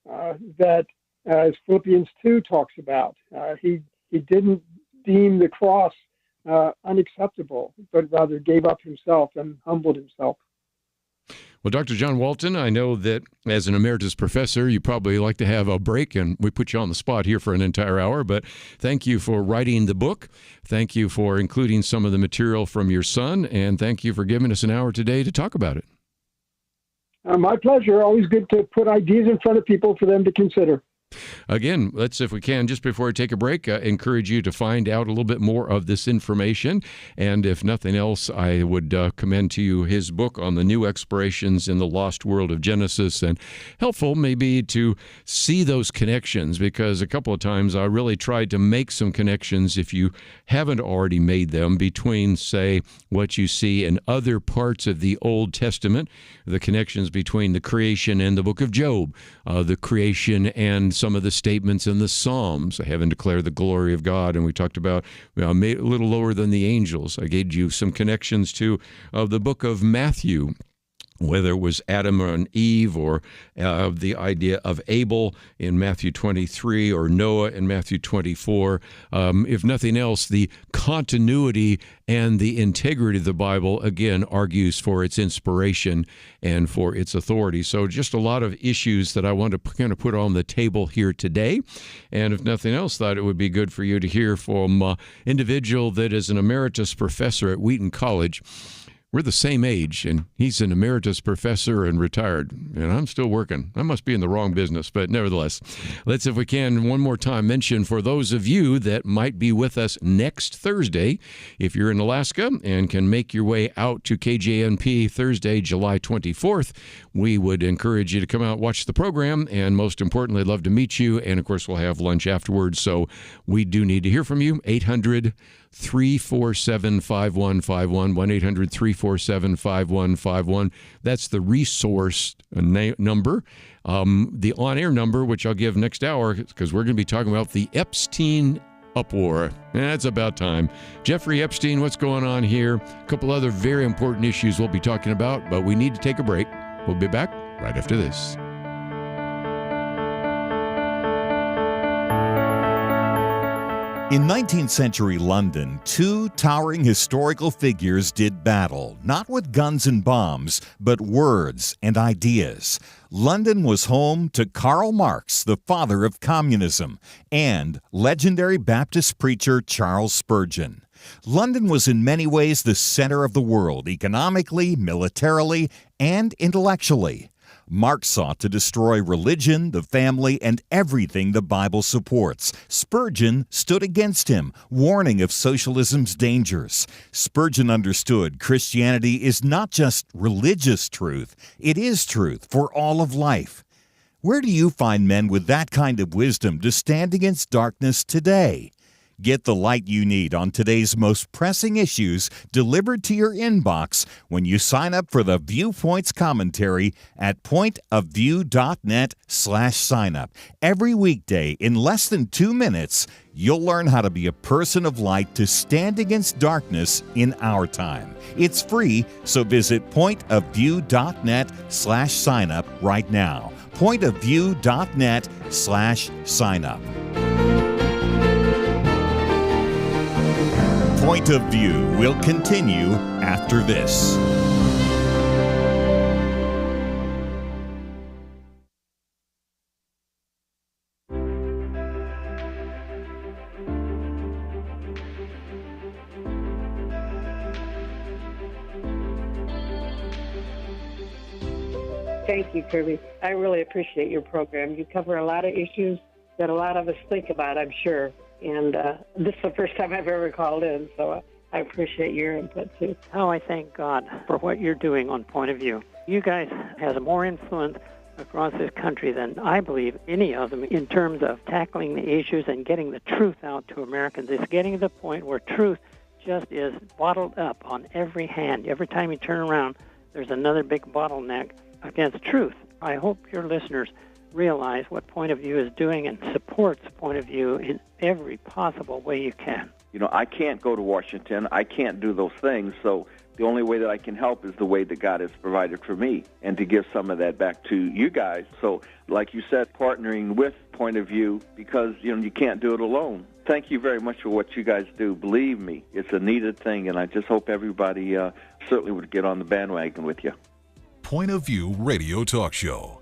that, as Philippians 2 talks about, he didn't deem the cross unacceptable, but rather gave up himself and humbled himself. Well, Dr. John Walton, I know that as an emeritus professor, you probably like to have a break, and we put you on the spot here for an entire hour, but thank you for writing the book. Thank you for including some of the material from your son, and thank you for giving us an hour today to talk about it. My pleasure. Always good to put ideas in front of people for them to consider. Again, let's, if we can, just before I take a break, encourage you to find out a little bit more of this information. And if nothing else, I would commend to you his book on the new explorations in the lost world of Genesis. And helpful maybe to see those connections, because a couple of times I really tried to make some connections, if you haven't already made them, between, say, what you see in other parts of the Old Testament, the connections between the creation and the book of Job, the creation and some of the statements in the Psalms. Heaven declare the glory of God, and we talked about made a little lower than the angels. I gave you some connections to the book of Matthew, whether it was Adam and Eve, or the idea of Abel in Matthew 23, or Noah in Matthew 24. If nothing else, the continuity and the integrity of the Bible, again, argues for its inspiration and for its authority. So just a lot of issues that I want to kind of put on the table here today. And if nothing else, thought it would be good for you to hear from an individual that is an emeritus professor at Wheaton College. We're the same age, and he's an emeritus professor and retired, and I'm still working. I must be in the wrong business, but nevertheless, let's, if we can, one more time mention for those of you that might be with us next Thursday, if you're in Alaska and can make your way out to KJNP Thursday, July 24th, we would encourage you to come out, watch the program, and most importantly, love to meet you, and of course, we'll have lunch afterwards, so we do need to hear from you. 800-347-5151, 1-800-347-5151. That's the resource number. The on-air number, which I'll give next hour, because we're going to be talking about the Epstein uproar. That's about time. Jeffrey Epstein, what's going on here? A couple other very important issues we'll be talking about, but we need to take a break. We'll be back right after this. In 19th century London, two towering historical figures did battle, not with guns and bombs, but words and ideas. London was home to Karl Marx, the father of communism, and legendary Baptist preacher Charles Spurgeon. London was in many ways the center of the world, economically, militarily, and intellectually. Marx sought to destroy religion, the family, and everything the Bible supports. Spurgeon stood against him, warning of socialism's dangers. Spurgeon understood Christianity is not just religious truth, it is truth for all of life. Where do you find men with that kind of wisdom to stand against darkness today? Get the light you need on today's most pressing issues delivered to your inbox when you sign up for the Viewpoints commentary at pointofview.net/signup. Every weekday in less than 2 minutes, you'll learn how to be a person of light to stand against darkness in our time. It's free, so visit pointofview.net/signup right now. pointofview.net/signup. Point of View will continue after this. Thank you, Kerby. I really appreciate your program. You cover a lot of issues that a lot of us think about, I'm sure. And this is the first time I've ever called in, so I appreciate your input, too. Oh, I thank God for what you're doing on Point of View. You guys have more influence across this country than I believe any of them in terms of tackling the issues and getting the truth out to Americans. It's getting to the point where truth just is bottled up on every hand. Every time you turn around, there's another big bottleneck against truth. I hope your listeners realize what Point of View is doing and supports Point of View in every possible way you can. You know, I can't go to Washington. I can't do those things. So the only way that I can help is the way that God has provided for me and to give some of that back to you guys. So like you said, partnering with Point of View because, you know, you can't do it alone. Thank you very much for what you guys do. Believe me, it's a needed thing, and I just hope everybody certainly would get on the bandwagon with you. Point of View Radio Talk Show.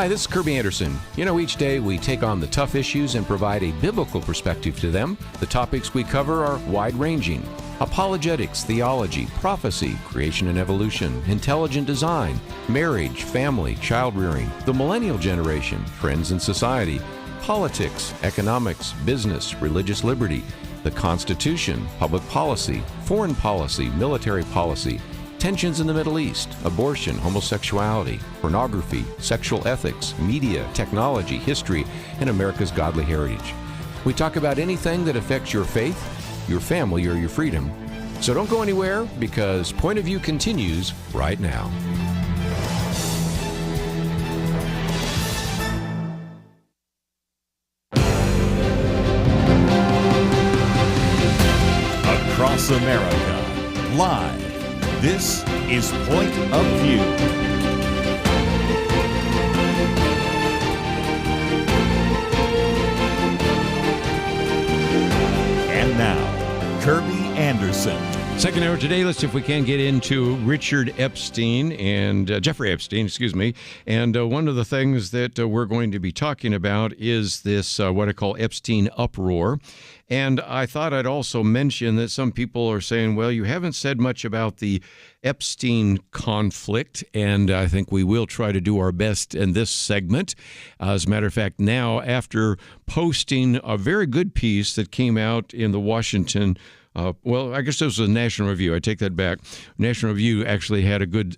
Hi, this is Kerby Anderson. You know, each day we take on the tough issues and provide a biblical perspective to them. The topics we cover are wide-ranging: apologetics, theology, prophecy, creation and evolution, intelligent design, marriage, family, child-rearing, the millennial generation, trends in society, politics, economics, business, religious liberty, the Constitution, public policy, foreign policy, military policy, tensions in the Middle East, abortion, homosexuality, pornography, sexual ethics, media, technology, history, and America's godly heritage. We talk about anything that affects your faith, your family, or your freedom. So don't go anywhere, because Point of View continues right now. Across America, live. This is Point of View. And now, Kerby Anderson. Second hour today, let's see if we can get into Richard Epstein and Jeffrey Epstein, And one of the things that we're going to be talking about is this, what I call Epstein uproar. And I thought I'd also mention that some people are saying, well, you haven't said much about the Epstein conflict, and I think we will try to do our best in this segment. As a matter of fact, now, after posting a very good piece that came out in the Washington well, I guess this was a National Review. I take that back. National Review actually had a good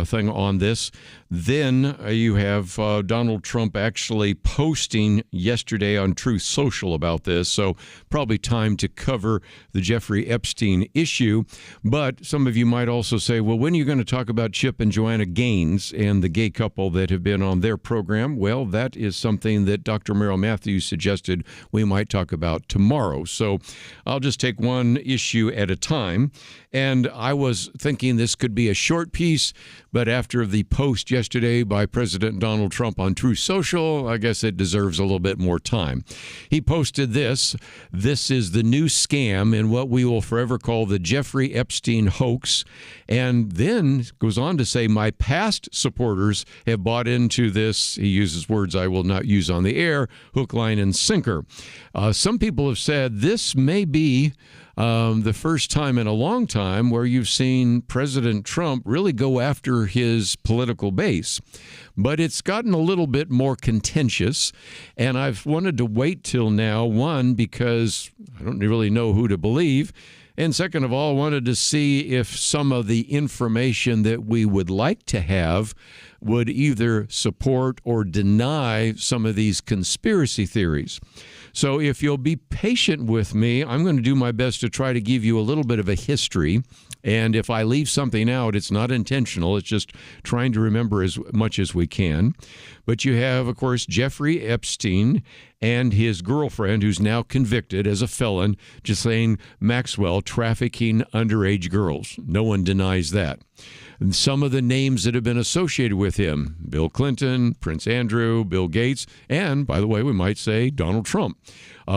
thing on this. Then you have Donald Trump actually posting yesterday on Truth Social about this. So probably time to cover the Jeffrey Epstein issue. But some of you might also say, well, when are you going to talk about Chip and Joanna Gaines and the gay couple that have been on their program? Well, that is something that Dr. Merrill Matthews suggested we might talk about tomorrow. So I'll just take one issue at a time. And I was thinking this could be a short piece, but after the post yesterday by President Donald Trump on Truth Social, I guess it deserves a little bit more time. He posted this. This is the new scam in what we will forever call the Jeffrey Epstein hoax. And then goes on to say, my past supporters have bought into this. He uses words I will not use on the air, hook, line, and sinker. Some people have said this may be the first time in a long time where you've seen President Trump really go after his political base. But it's gotten a little bit more contentious, and I've wanted to wait till now, one, because I don't really know who to believe, and second of all, I wanted to see if some of the information that we would like to have would either support or deny some of these conspiracy theories. So if you'll be patient with me, I'm going to do my best to try to give you a little bit of a history. And if I leave something out, it's not intentional. It's just trying to remember as much as we can. But you have, of course, Jeffrey Epstein and his girlfriend, who's now convicted as a felon, Ghislaine Maxwell, trafficking underage girls. No one denies that. And some of the names that have been associated with him: Bill Clinton, Prince Andrew, Bill Gates, and, by the way, we might say Donald Trump.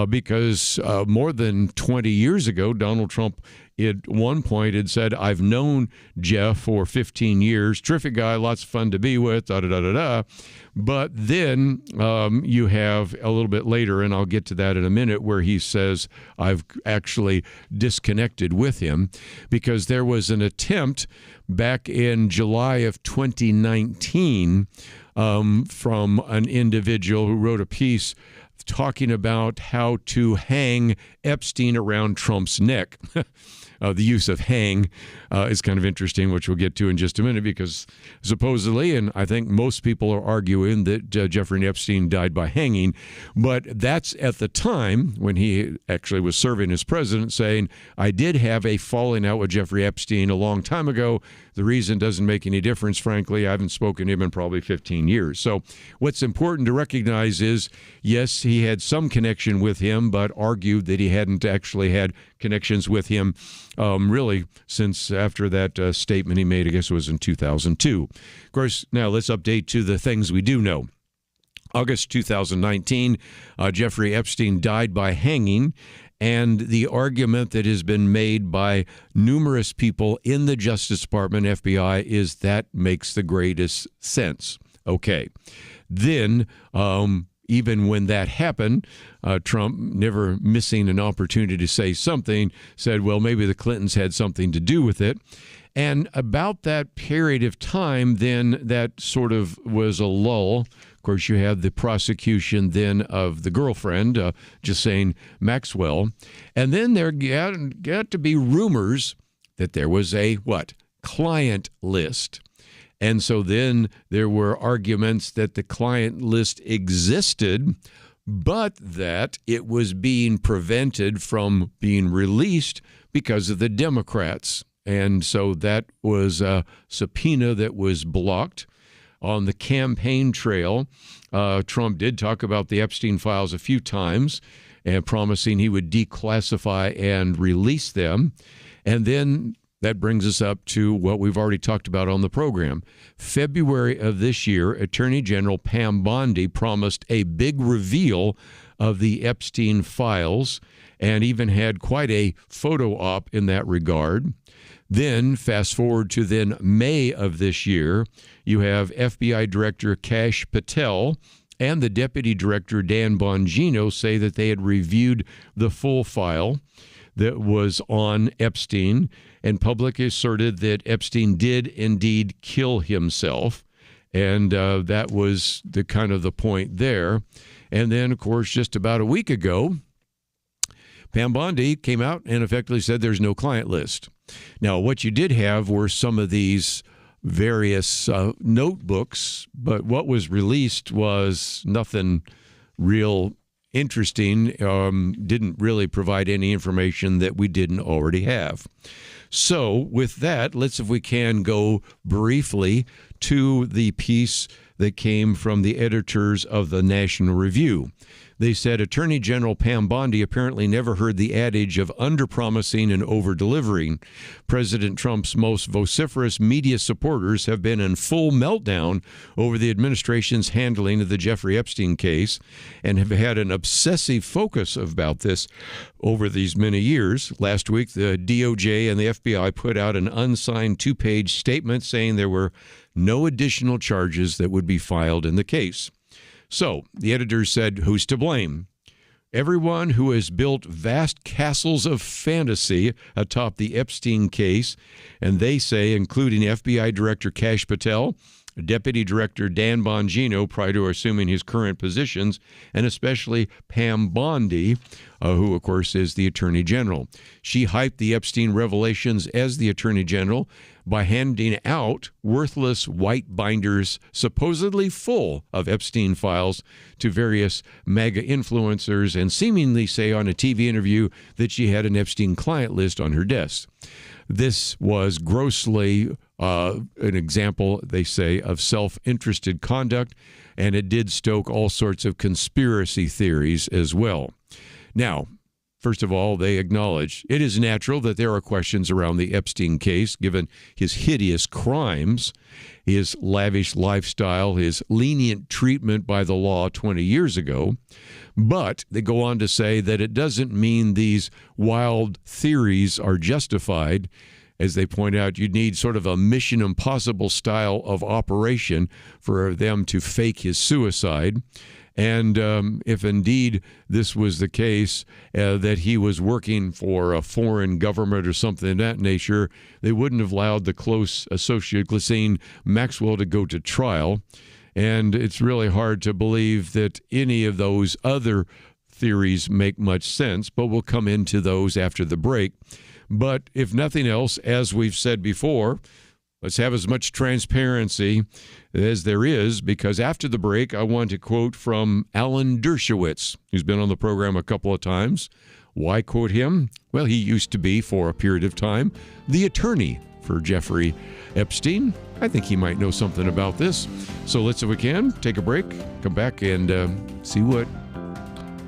Because more than 20 years ago, Donald Trump at one point had said, I've known Jeff for 15 years. Terrific guy, lots of fun to be with, da-da-da-da-da. But then you have a little bit later, and I'll get to that in a minute, where he says, I've actually disconnected with him because there was an attempt back in July of 2019 from an individual who wrote a piece talking about how to hang Epstein around Trump's neck. The use of hang is kind of interesting, which we'll get to in just a minute, because supposedly, and I think most people are arguing that Jeffrey Epstein died by hanging, but that's at the time when he actually was serving as president, saying, I did have a falling out with Jeffrey Epstein a long time ago. The reason doesn't make any difference, frankly. I haven't spoken to him in probably 15 years. So what's important to recognize is, yes, he had some connection with him, but argued that he hadn't actually had connections with him really since after that statement he made, I guess it was in 2002. Of course, now let's update to the things we do know. August 2019, Jeffrey Epstein died by hanging. And the argument that has been made by numerous people in the Justice Department, FBI, is that makes the greatest sense. Okay. Then, even when that happened, Trump, never missing an opportunity to say something, said, well, maybe the Clintons had something to do with it. And about that period of time, then that sort of was a lull. Of course, you had the prosecution then of the girlfriend, Ghislaine Maxwell. And then there got to be rumors that there was a, client list. And so then there were arguments that the client list existed, but that it was being prevented from being released because of the Democrats. And so that was a subpoena that was blocked. On the campaign trail, Trump did talk about the Epstein files a few times and promising he would declassify and release them. And then that brings us up to what we've already talked about on the program. February of this year, Attorney General Pam Bondi promised a big reveal of the Epstein files and even had quite a photo op in that regard. Then, fast forward to then May of this year, you have FBI Director Kash Patel and the Deputy Director Dan Bongino say that they had reviewed the full file that was on Epstein, and publicly asserted that Epstein did indeed kill himself, and that was the kind of the point there. And then, of course, just about a week ago, Pam Bondi came out and effectively said there's no client list. Now, what you did have were some of these various notebooks, but what was released was nothing real interesting, didn't really provide any information that we didn't already have. So with that, let's, if we can, go briefly to the piece that came from the editors of the National Review. They said Attorney General Pam Bondi apparently never heard the adage of under-promising and over-delivering. President Trump's most vociferous media supporters have been in full meltdown over the administration's handling of the Jeffrey Epstein case and have had an obsessive focus about this over these many years. Last week, the DOJ and the FBI put out an unsigned 2-page statement saying there were no additional charges that would be filed in the case. So the editors said, who's to blame? Everyone who has built vast castles of fantasy atop the Epstein case, and they say, including FBI Director Kash Patel, Deputy Director Dan Bongino, prior to assuming his current positions, and especially Pam Bondi, who, of course, is the Attorney General. She hyped the Epstein revelations as the Attorney General by handing out worthless white binders supposedly full of Epstein files to various MAGA influencers and seemingly say on a TV interview that she had an Epstein client list on her desk. This was grossly an example, they say, of self-interested conduct, and it did stoke all sorts of conspiracy theories as well. Now, first of all, they acknowledge it is natural that there are questions around the Epstein case, given his hideous crimes, his lavish lifestyle, his lenient treatment by the law 20 years ago. But they go on to say that it doesn't mean these wild theories are justified. As they point out, you need sort of a Mission Impossible style of operation for them to fake his suicide. And if indeed this was the case, that he was working for a foreign government or something of that nature, they wouldn't have allowed the close associate Ghislaine Maxwell to go to trial. And it's really hard to believe that any of those other theories make much sense, but we'll come into those after the break. But if nothing else, as we've said before, let's have as much transparency as there is, because after the break, I want to quote from Alan Dershowitz, who's been on the program a couple of times. Why quote him? Well, he used to be, for a period of time, the attorney for Jeffrey Epstein. I think he might know something about this. So let's, if we can, take a break, come back and see what,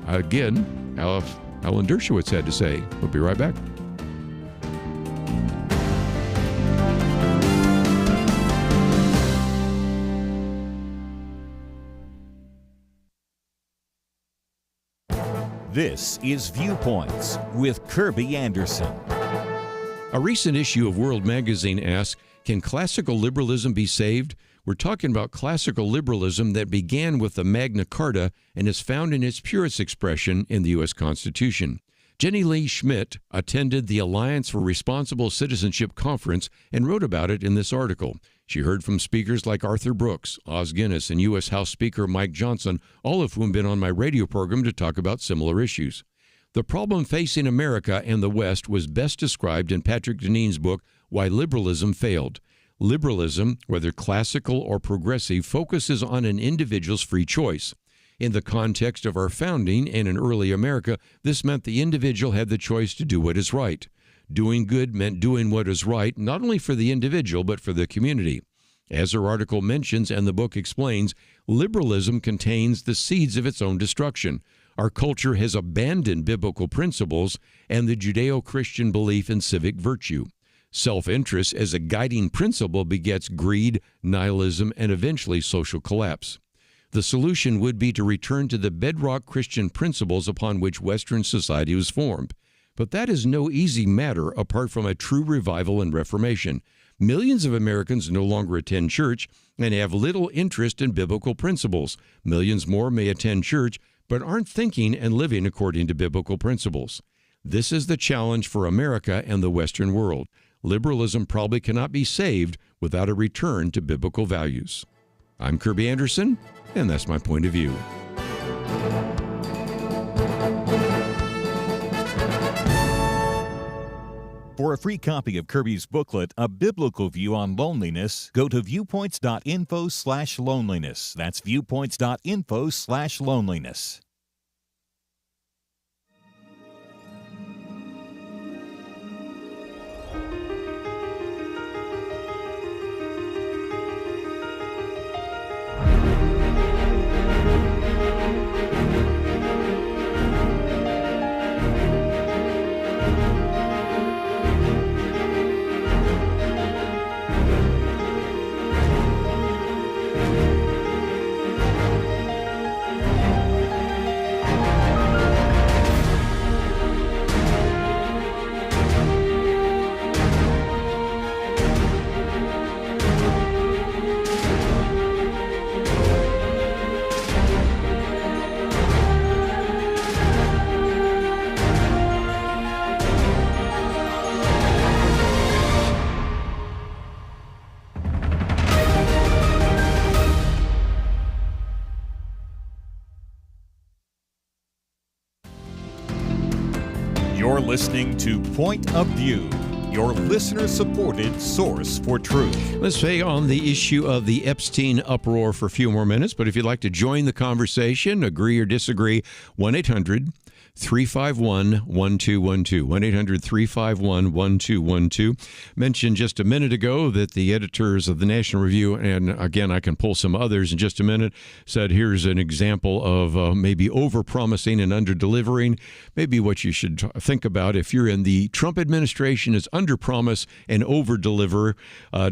again, Alan Dershowitz had to say. We'll be right back. This is Viewpoints with Kerby Anderson. A recent issue of World Magazine asks, can classical liberalism be saved? We're talking about classical liberalism that began with the Magna Carta and is found in its purest expression in the U.S. Constitution. Jenny Lee Schmidt attended the Alliance for Responsible Citizenship Conference and wrote about it in this article. She heard from speakers like Arthur Brooks, Os Guinness, and U.S. House Speaker Mike Johnson, all of whom have been on my radio program to talk about similar issues. The problem facing America and the West was best described in Patrick Deneen's book, Why Liberalism Failed. Liberalism, whether classical or progressive, focuses on an individual's free choice. In the context of our founding and in early America, this meant the individual had the choice to do what is right. Doing good meant doing what is right, not only for the individual, but for the community. As her article mentions and the book explains, liberalism contains the seeds of its own destruction. Our culture has abandoned biblical principles and the Judeo-Christian belief in civic virtue. Self-interest as a guiding principle begets greed, nihilism, and eventually social collapse. The solution would be to return to the bedrock Christian principles upon which Western society was formed. But that is no easy matter apart from a true revival and reformation. Millions of Americans no longer attend church and have little interest in biblical principles. Millions more may attend church but aren't thinking and living according to biblical principles. This is the challenge for America and the Western world. Liberalism probably cannot be saved without a return to biblical values. I'm Kerby Anderson, and that's my point of view. For a free copy of Kerby's booklet, A Biblical View on Loneliness, go to viewpoints.info/loneliness. That's viewpoints.info/loneliness. You're listening to Point of View, your listener-supported source for truth. Let's stay on the issue of the Epstein uproar for a few more minutes, but if you'd like to join the conversation, agree or disagree, 1-800-351-1212, 1-800-351-1212. Mentioned just a minute ago that the editors of the National Review, and again, I can pull some others in just a minute, said here's an example of maybe over-promising and under-delivering. Maybe what you should think about if you're in the Trump administration is under-promise and over-deliver.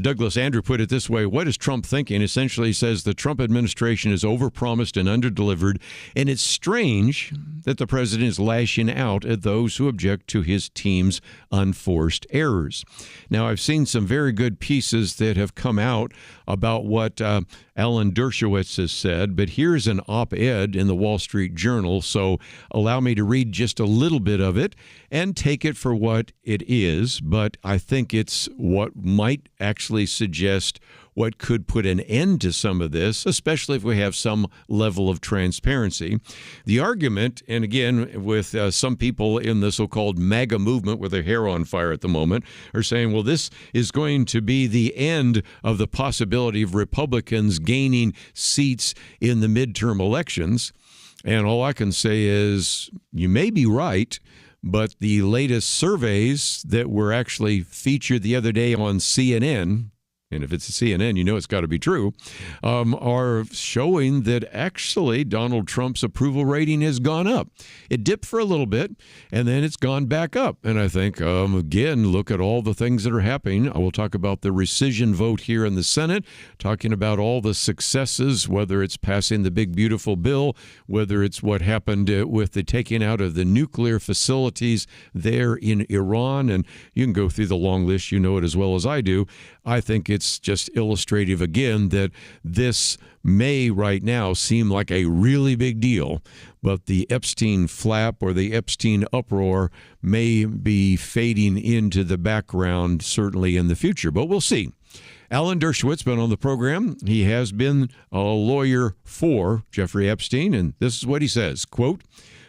Douglas Andrew put it this way, what is Trump thinking? Essentially, he says the Trump administration is over-promised and under-delivered, and it's strange that the president is lashing out at those who object to his team's unforced errors. Now, I've seen some very good pieces that have come out about what Alan Dershowitz has said, but here's an op-ed in the Wall Street Journal, so allow me to read just a little bit of it and take it for what it is, but I think it's what might actually suggest what could put an end to some of this, especially if we have some level of transparency. The argument, and again, with some people in the so-called MAGA movement with their hair on fire at the moment, are saying, well, this is going to be the end of the possibility of Republicans gaining seats in the midterm elections. And all I can say is you may be right, but the latest surveys that were actually featured the other day on CNN, and if it's CNN, you know it's got to be true, are showing that actually Donald Trump's approval rating has gone up. It dipped for a little bit, and then it's gone back up. And I think, again, look at all the things that are happening. I will talk about the rescission vote here in the Senate, talking about all the successes, whether it's passing the big, beautiful bill, whether it's what happened with the taking out of the nuclear facilities there in Iran. And you can go through the long list. You know it as well as I do. I think it's it's just illustrative again that this may right now seem like a really big deal, but the Epstein flap or the Epstein uproar may be fading into the background, certainly in the future, but we'll see. Alan Dershowitz been on the program. He has been a lawyer for Jeffrey Epstein, and this is what he says, quote,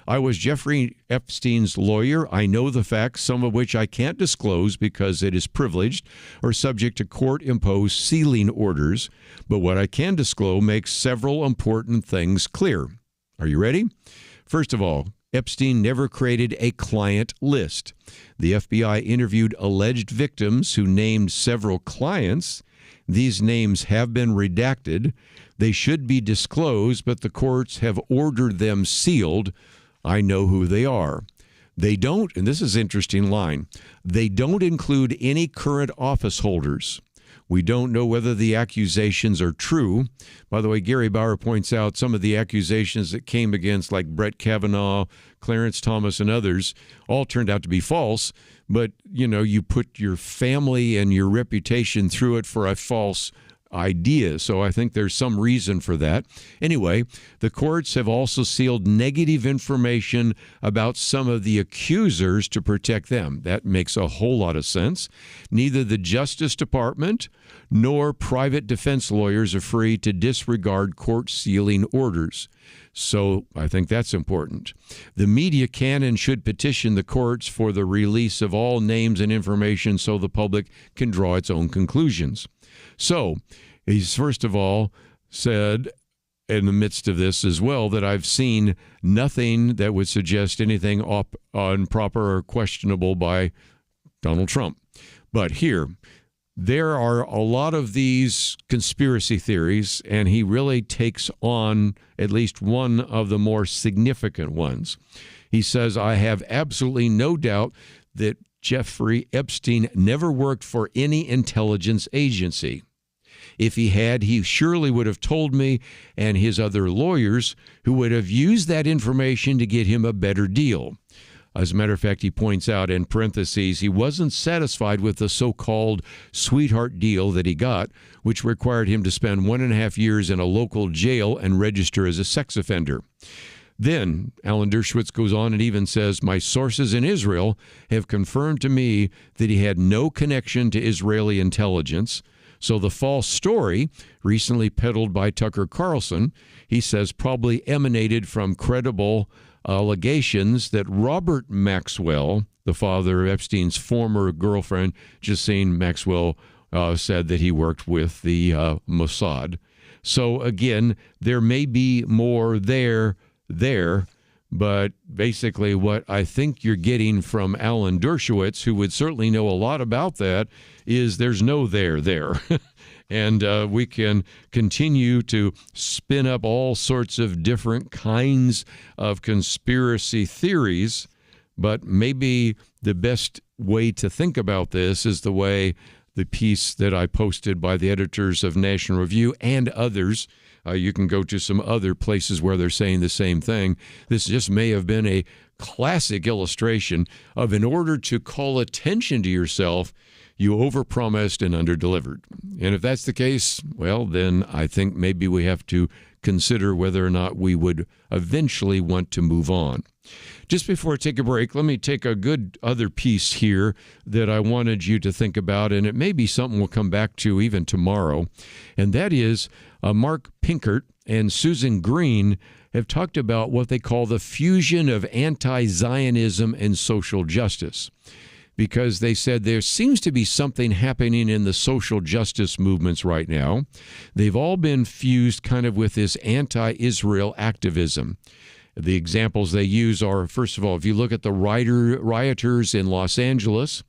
I was Jeffrey Epstein's lawyer. I know the facts, some of which I can't disclose because it is privileged or subject to court-imposed sealing orders, but what I can disclose makes several important things clear. Are you ready? First of all, Epstein never created a client list. The FBI interviewed alleged victims who named several clients. These names have been redacted. They should be disclosed, but the courts have ordered them sealed. I know who they are. They don't, and this is an interesting line, they don't include any current office holders. We don't know whether the accusations are true. By the way, Gary Bauer points out some of the accusations that came against, like Brett Kavanaugh, Clarence Thomas, and others, all turned out to be false. But, you put your family and your reputation through it for a false idea. So I think there's some reason for that. Anyway, the courts have also sealed negative information about some of the accusers to protect them. That makes a whole lot of sense. Neither the Justice Department nor private defense lawyers are free to disregard court sealing orders. So I think that's important. The media can and should petition the courts for the release of all names and information so the public can draw its own conclusions. So he's first of all said in the midst of this as well that I've seen nothing that would suggest anything improper or questionable by Donald Trump. But here, there are a lot of these conspiracy theories, and he really takes on at least one of the more significant ones. He says, I have absolutely no doubt that Jeffrey Epstein never worked for any intelligence agency. If he had, he surely would have told me and his other lawyers who would have used that information to get him a better deal. As a matter of fact, he points out in parentheses, he wasn't satisfied with the so-called sweetheart deal that he got, which required him to spend 1.5 years in a local jail and register as a sex offender. Then Alan Dershowitz goes on and even says, my sources in Israel have confirmed to me that he had no connection to Israeli intelligence. So the false story, recently peddled by Tucker Carlson, he says probably emanated from credible allegations that Robert Maxwell, the father of Epstein's former girlfriend, Ghislaine Maxwell, said that he worked with the Mossad. So again, there may be more there, but basically what I think you're getting from Alan Dershowitz, who would certainly know a lot about that, is there's no there. And we can continue to spin up all sorts of different kinds of conspiracy theories, but maybe the best way to think about this is the way the piece that I posted by the editors of National Review and others. You can go to some other places where they're saying the same thing. This just may have been a classic illustration of, in order to call attention to yourself, you overpromised and underdelivered. And if that's the case, well, then I think maybe we have to consider whether or not we would eventually want to move on. Just before I take a break, let me take a good other piece here that I wanted you to think about, and it may be something we'll come back to even tomorrow, and that is Mark Pinkert and Susan Green have talked about what they call the fusion of anti-Zionism and social justice, because they said there seems to be something happening in the social justice movements right now. They've all been fused kind of with this anti-Israel activism. The examples they use are, first of all, if you look at the rioters in Los Angeles,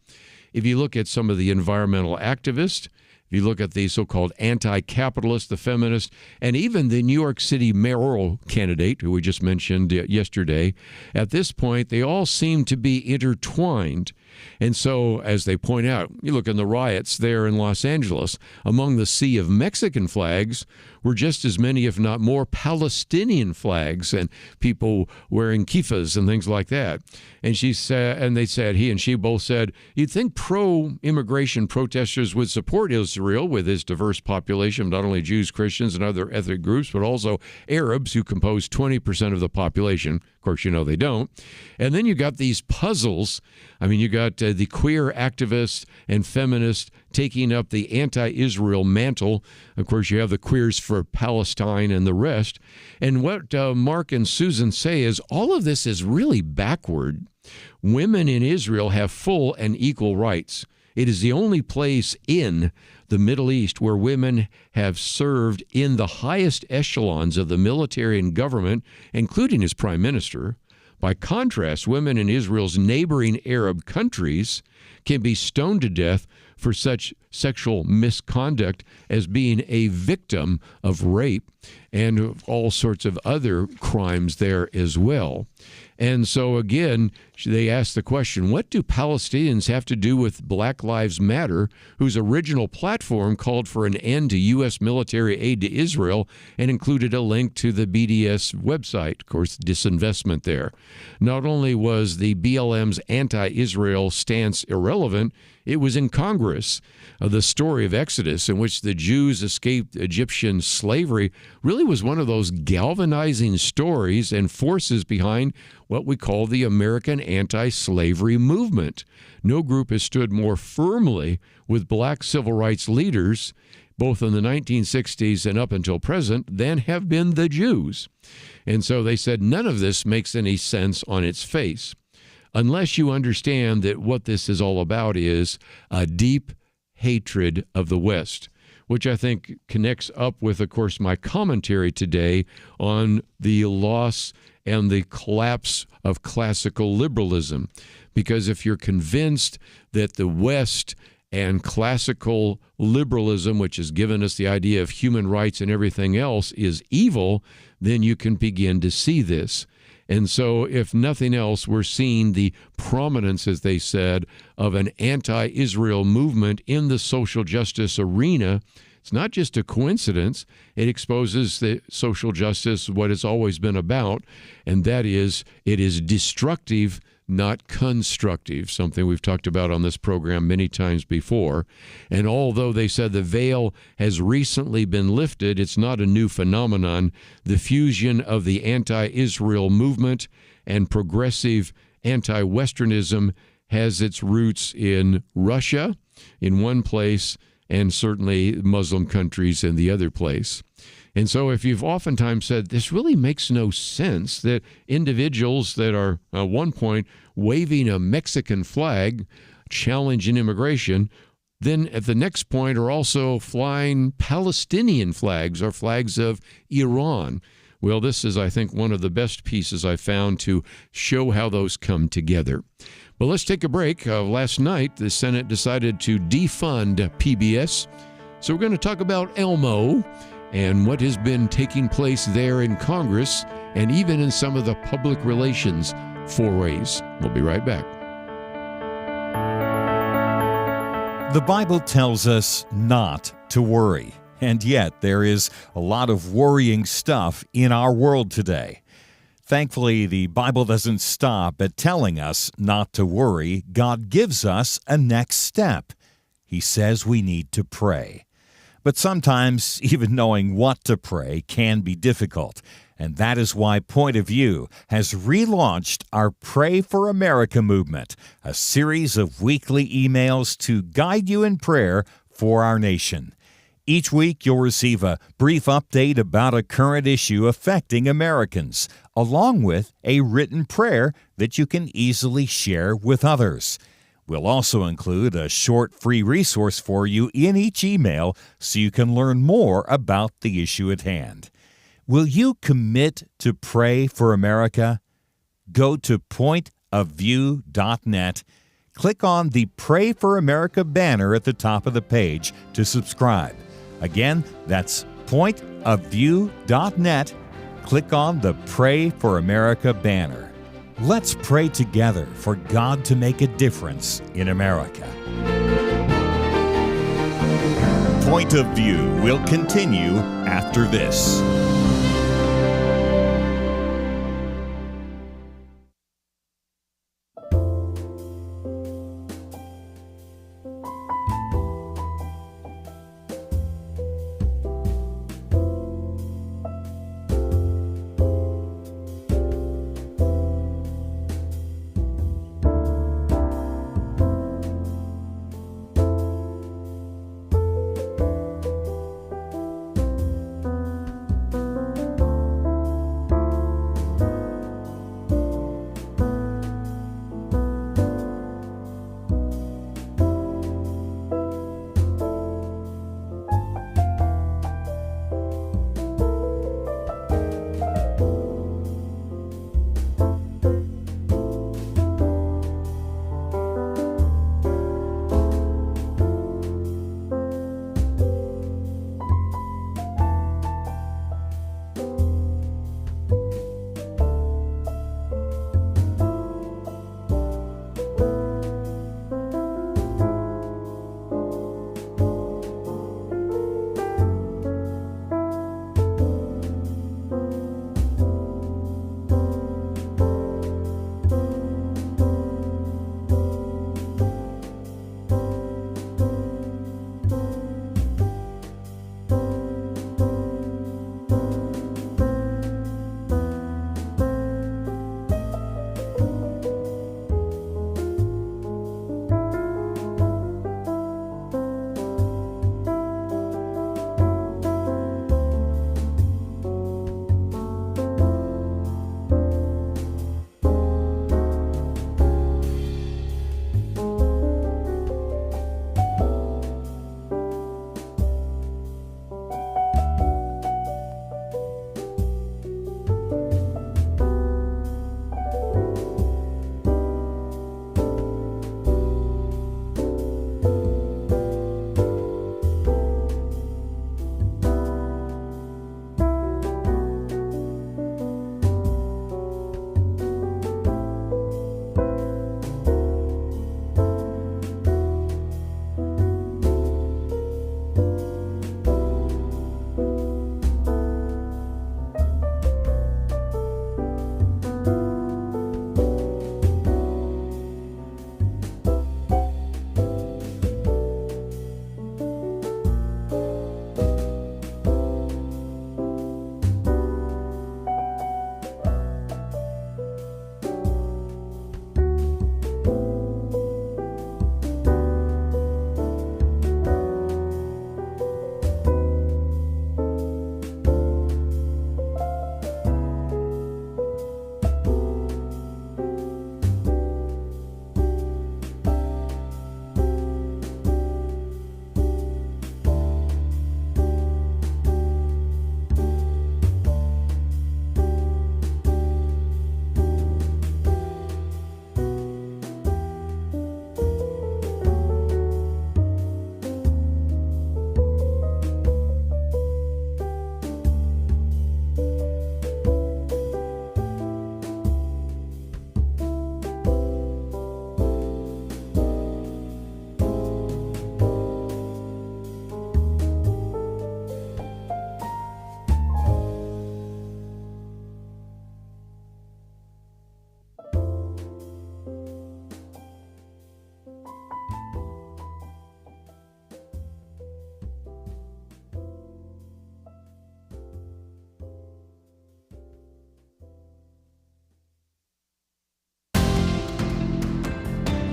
if you look at some of the environmental activists, if you look at the so-called anti-capitalist, the feminist, and even the New York City mayoral candidate, who we just mentioned yesterday, at this point, they all seem to be intertwined. And so, as they point out, you look in the riots there in Los Angeles, among the sea of Mexican flags were just as many, if not more, Palestinian flags and people wearing kippahs and things like that. And she said, and they said, he and she both said, you'd think pro-immigration protesters would support Israel with its diverse population, not only Jews, Christians, and other ethnic groups, but also Arabs, who compose 20% of the population. Of course, you know they don't. And then you got these puzzles. I mean, you got the queer activists and feminists taking up the anti-Israel mantle. Of course, you have the Queers for Palestine and the rest. And what Mark and Susan say is all of this is really backward. Women in Israel have full and equal rights. It is the only place in the Middle East where women have served in the highest echelons of the military and government, including as prime minister. By contrast, women in Israel's neighboring Arab countries can be stoned to death for such sexual misconduct as being a victim of rape and all sorts of other crimes there as well. And so again, they ask the question, what do Palestinians have to do with Black Lives Matter, whose original platform called for an end to U.S. military aid to Israel and included a link to the BDS website, of course, disinvestment there. Not only was the BLM's anti-Israel stance irrelevant, it was in Congress. The story of Exodus, in which the Jews escaped Egyptian slavery, really was one of those galvanizing stories and forces behind what we call the American anti-slavery movement. No group has stood more firmly with black civil rights leaders, both in the 1960s and up until present, than have been the Jews. And so they said none of this makes any sense on its face, unless you understand that what this is all about is a deep hatred of the West, which I think connects up with, of course, my commentary today on the loss and the collapse of classical liberalism. Because if you're convinced that the West and classical liberalism, which has given us the idea of human rights and everything else, is evil, then you can begin to see this. And so, if nothing else, we're seeing the prominence, as they said, of an anti-Israel movement in the social justice arena. It's not just a coincidence. It exposes the social justice, what it's always been about, and that is, it is destructive, not constructive, something we've talked about on this program many times before. And although they said the veil has recently been lifted, it's not a new phenomenon. The fusion of the anti-Israel movement and progressive anti-Westernism has its roots in Russia in one place, and certainly Muslim countries in the other place. And so if you've oftentimes said, this really makes no sense that individuals that are at one point waving a Mexican flag challenging immigration, then at the next point are also flying Palestinian flags or flags of Iran. Well, this is, I think, one of the best pieces I found to show how those come together. But let's take a break. Last night, the Senate decided to defund PBS. So we're going to talk about Elmo and what has been taking place there in Congress and even in some of the public relations forays. We'll be right back. The Bible tells us not to worry, and yet there is a lot of worrying stuff in our world today. Thankfully, the Bible doesn't stop at telling us not to worry. God gives us a next step. He says we need to pray. But sometimes even knowing what to pray can be difficult, and that is why Point of View has relaunched our Pray for America movement, a series of weekly emails to guide you in prayer for our nation. Each week you'll receive a brief update about a current issue affecting Americans, along with a written prayer that you can easily share with others. We'll also include a short free resource for you in each email so you can learn more about the issue at hand. Will you commit to pray for America? Go to pointofview.net. Click on the Pray for America banner at the top of the page to subscribe. Again, that's pointofview.net. Click on the Pray for America banner. Let's pray together for God to make a difference in America. Point of View will continue after this.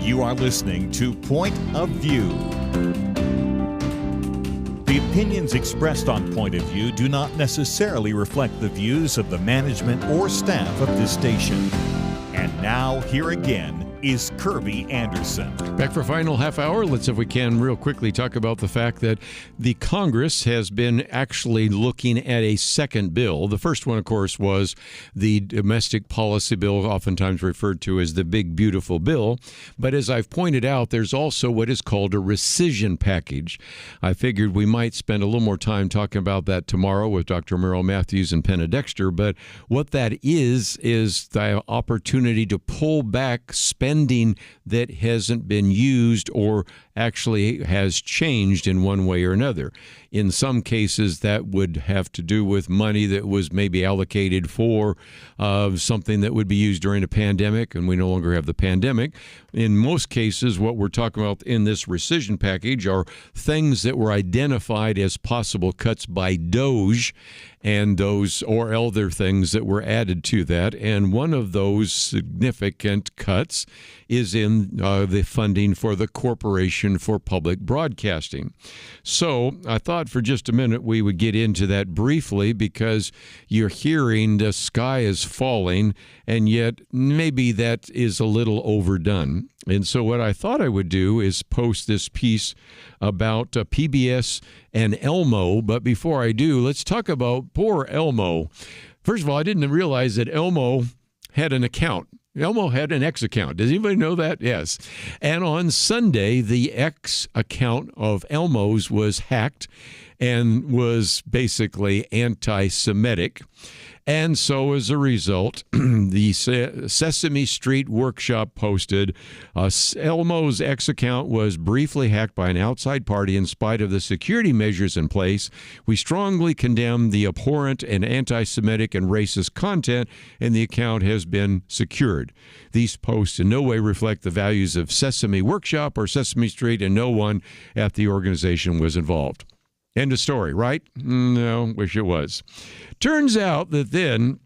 You are listening to Point of View. The opinions expressed on Point of View do not necessarily reflect the views of the management or staff of this station. And now, here again, is Kerby Anderson. Back for a final half hour. Let's, if we can, real quickly talk about the fact that the Congress has been actually looking at a second bill. The first one, of course, was the domestic policy bill, oftentimes referred to as the big, beautiful bill. But as I've pointed out, there's also what is called a rescission package. I figured we might spend a little more time talking about that tomorrow with Dr. Merrill Matthews and Penna Dexter. But what that is the opportunity to pull back spending that hasn't been used or actually has changed in one way or another. In some cases, that would have to do with money that was maybe allocated for something that would be used during a pandemic, and we no longer have the pandemic. In most cases, what we're talking about in this rescission package are things that were identified as possible cuts by DOGE, and those or other things that were added to that. And one of those significant cuts is in the funding for the Corporation for Public Broadcasting. So I thought for just a minute we would get into that briefly, because you're hearing the sky is falling, and yet maybe that is a little overdone. And so what I thought I would do is post this piece about PBS and Elmo. But before I do, let's talk about poor Elmo. First of all, I didn't realize that Elmo had an account. Elmo had an X account. Does anybody know that? Yes. And on Sunday, the X account of Elmo's was hacked and was basically anti-Semitic. And so as a result, the Sesame Street Workshop posted, Elmo's X account was briefly hacked by an outside party in spite of the security measures in place. We strongly condemn the abhorrent and anti-Semitic and racist content, and the account has been secured. These posts in no way reflect the values of Sesame Workshop or Sesame Street, and no one at the organization was involved. End of story, right? No, wish it was. Turns out that then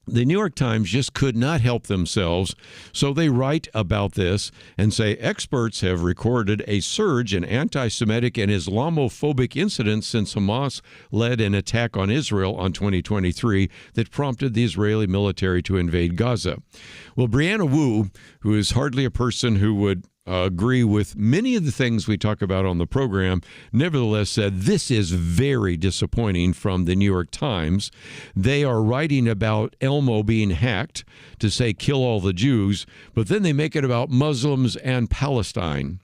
the New York Times just could not help themselves, so they write about this and say experts have recorded a surge in anti-Semitic and Islamophobic incidents since Hamas led an attack on Israel on 2023 that prompted the Israeli military to invade Gaza. Well, Brianna Wu, who is hardly a person who would agree with many of the things we talk about on the program, nevertheless said this is very disappointing from the New York Times. They are writing about Elmo being hacked to say kill all the Jews, but then they make it about Muslims and Palestine.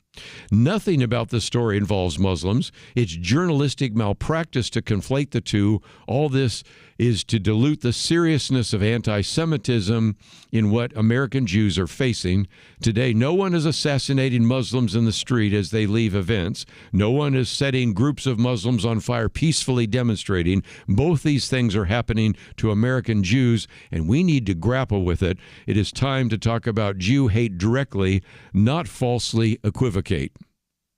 Nothing about this story involves Muslims. It's journalistic malpractice to conflate the two. All this is to dilute the seriousness of anti-Semitism in what American Jews are facing. Today, no one is assassinating Muslims in the street as they leave events. No one is setting groups of Muslims on fire peacefully demonstrating. Both these things are happening to American Jews, and we need to grapple with it. It is time to talk about Jew hate directly, not falsely equivocate.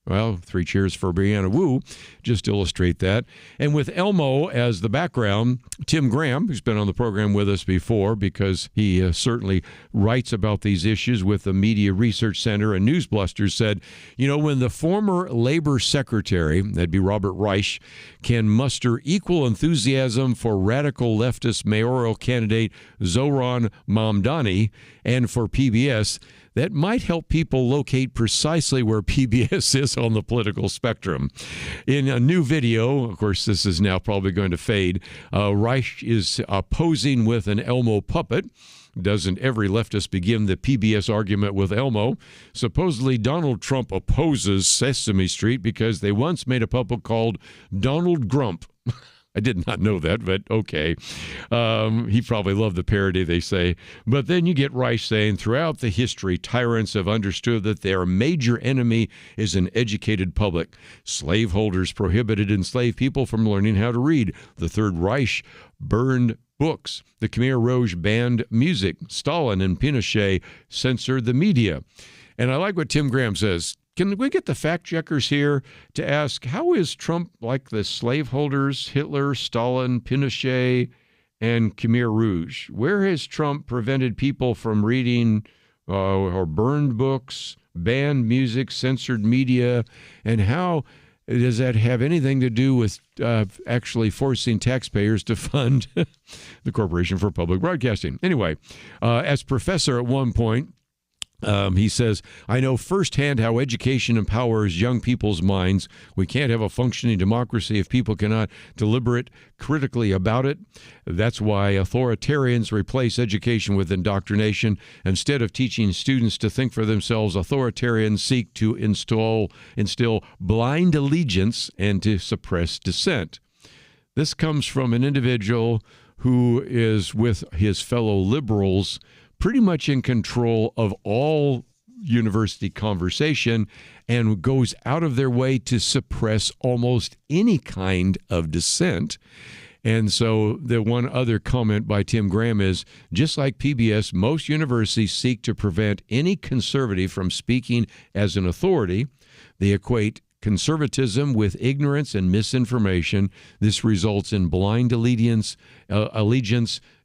Well, 3 cheers for Brianna Wu, just to illustrate that. And with Elmo as the background, Tim Graham, who's been on the program with us before because he certainly writes about these issues with the Media Research Center and Newsbusters, said, you know, when the former labor secretary, that'd be Robert Reich, can muster equal enthusiasm for radical leftist mayoral candidate Zohran Mamdani and for PBS, that might help people locate precisely where PBS is on the political spectrum. In a new video, of course, this is now probably going to fade, Reich is posing with an Elmo puppet. Doesn't every leftist begin the PBS argument with Elmo? Supposedly, Donald Trump opposes Sesame Street because they once made a puppet called Donald Grump. I did not know that, but okay. He probably loved the parody, they say. But then you get Rice saying, throughout the history, tyrants have understood that their major enemy is an educated public. Slaveholders prohibited enslaved people from learning how to read. The Third Reich burned books. The Khmer Rouge banned music. Stalin and Pinochet censored the media. And I like what Tim Graham says. Can we get the fact checkers here to ask, how is Trump like the slaveholders, Hitler, Stalin, Pinochet, and Khmer Rouge? Where has Trump prevented people from reading or burned books, banned music, censored media? And how does that have anything to do with actually forcing taxpayers to fund the Corporation for Public Broadcasting? Anyway, as professor at one point, He says, I know firsthand how education empowers young people's minds. We can't have a functioning democracy if people cannot deliberate critically about it. That's why authoritarians replace education with indoctrination. Instead of teaching students to think for themselves, authoritarians seek to instill blind allegiance and to suppress dissent. This comes from an individual who is with his fellow liberals pretty much in control of all university conversation and goes out of their way to suppress almost any kind of dissent. And so the one other comment by Tim Graham is, just like PBS, most universities seek to prevent any conservative from speaking as an authority. They equate conservatism with ignorance and misinformation. This results in blind allegiance,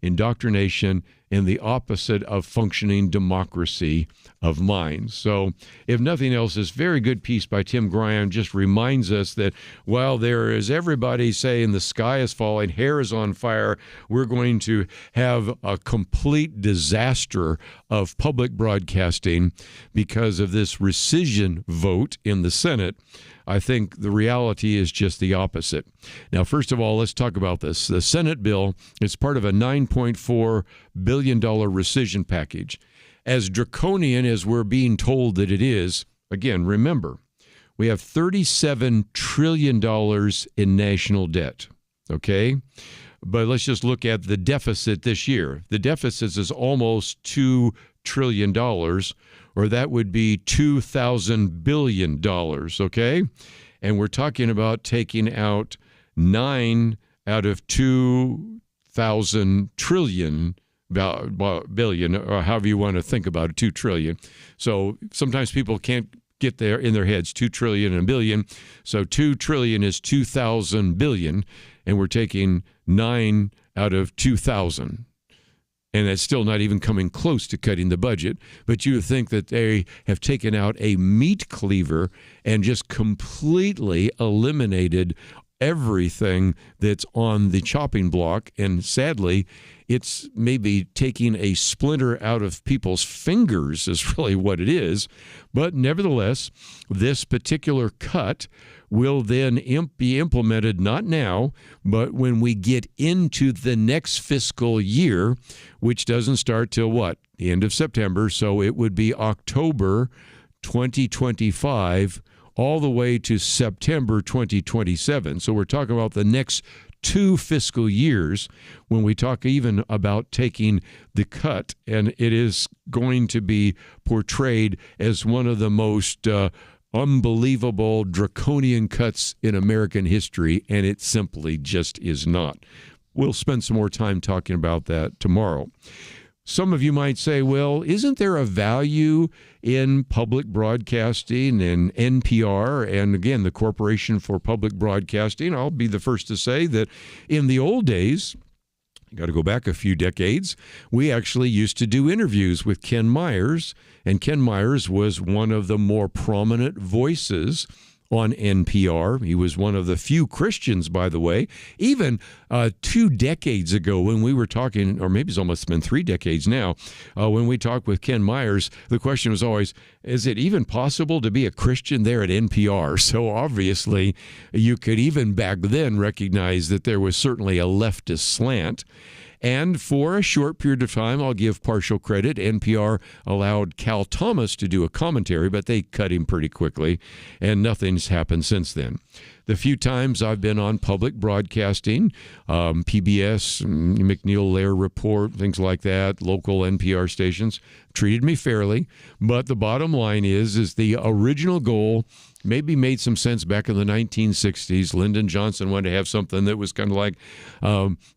indoctrination, and the opposite of functioning democracy of mind. So, if nothing else, this very good piece by Tim Graham just reminds us that while there is everybody saying the sky is falling, hair is on fire, we're going to have a complete disaster of public broadcasting because of this rescission vote in the Senate. I think the reality is just the opposite. Now, first of all, let's talk about this. The Senate bill is part of a $9.4 billion rescission package. As draconian as we're being told that it is, again, remember, we have $37 trillion in national debt, okay? But let's just look at the deficit this year. The deficit is almost $2 trillion, or that would be $2,000 billion, okay? And we're talking about taking out 9 out of 2,000 trillion billion, or however you want to think about it, 2 trillion. So sometimes people can't get there in their heads, 2 trillion and a billion. So 2 trillion is 2,000 billion, and we're taking 9 out of 2,000. And it's still not even coming close to cutting the budget. But you would think that they have taken out a meat cleaver and just completely eliminated everything that's on the chopping block. And sadly, it's maybe taking a splinter out of people's fingers is really what it is. But nevertheless, this particular cut will then be implemented not now, but when we get into the next fiscal year, which doesn't start till what? The end of September. So it would be October 2025 all the way to September 2027. So we're talking about the next 2 fiscal years when we talk even about taking the cut, and it is going to be portrayed as one of the most unbelievable draconian cuts in American history, and it simply just is not. We'll spend some more time talking about that tomorrow. Some of you might say, well, isn't there a value in public broadcasting and NPR and, again, the Corporation for Public Broadcasting? I'll be the first to say that in the old days, you got to go back a few decades, we actually used to do interviews with Ken Myers, and Ken Myers was one of the more prominent voices on NPR. He was one of the few Christians, by the way. Even 2 decades ago when we were talking, or maybe it's almost been 3 decades now, when we talked with Ken Myers, the question was always, is it even possible to be a Christian there at NPR? So obviously, you could even back then recognize that there was certainly a leftist slant. And for a short period of time, I'll give partial credit, NPR allowed Cal Thomas to do a commentary, but they cut him pretty quickly, and nothing's happened since then. The few times I've been on public broadcasting, PBS, McNeil-Lehrer Report, things like that, local NPR stations, treated me fairly. But the bottom line is the original goal maybe made some sense back in the 1960s. Lyndon Johnson wanted to have something that was kind of like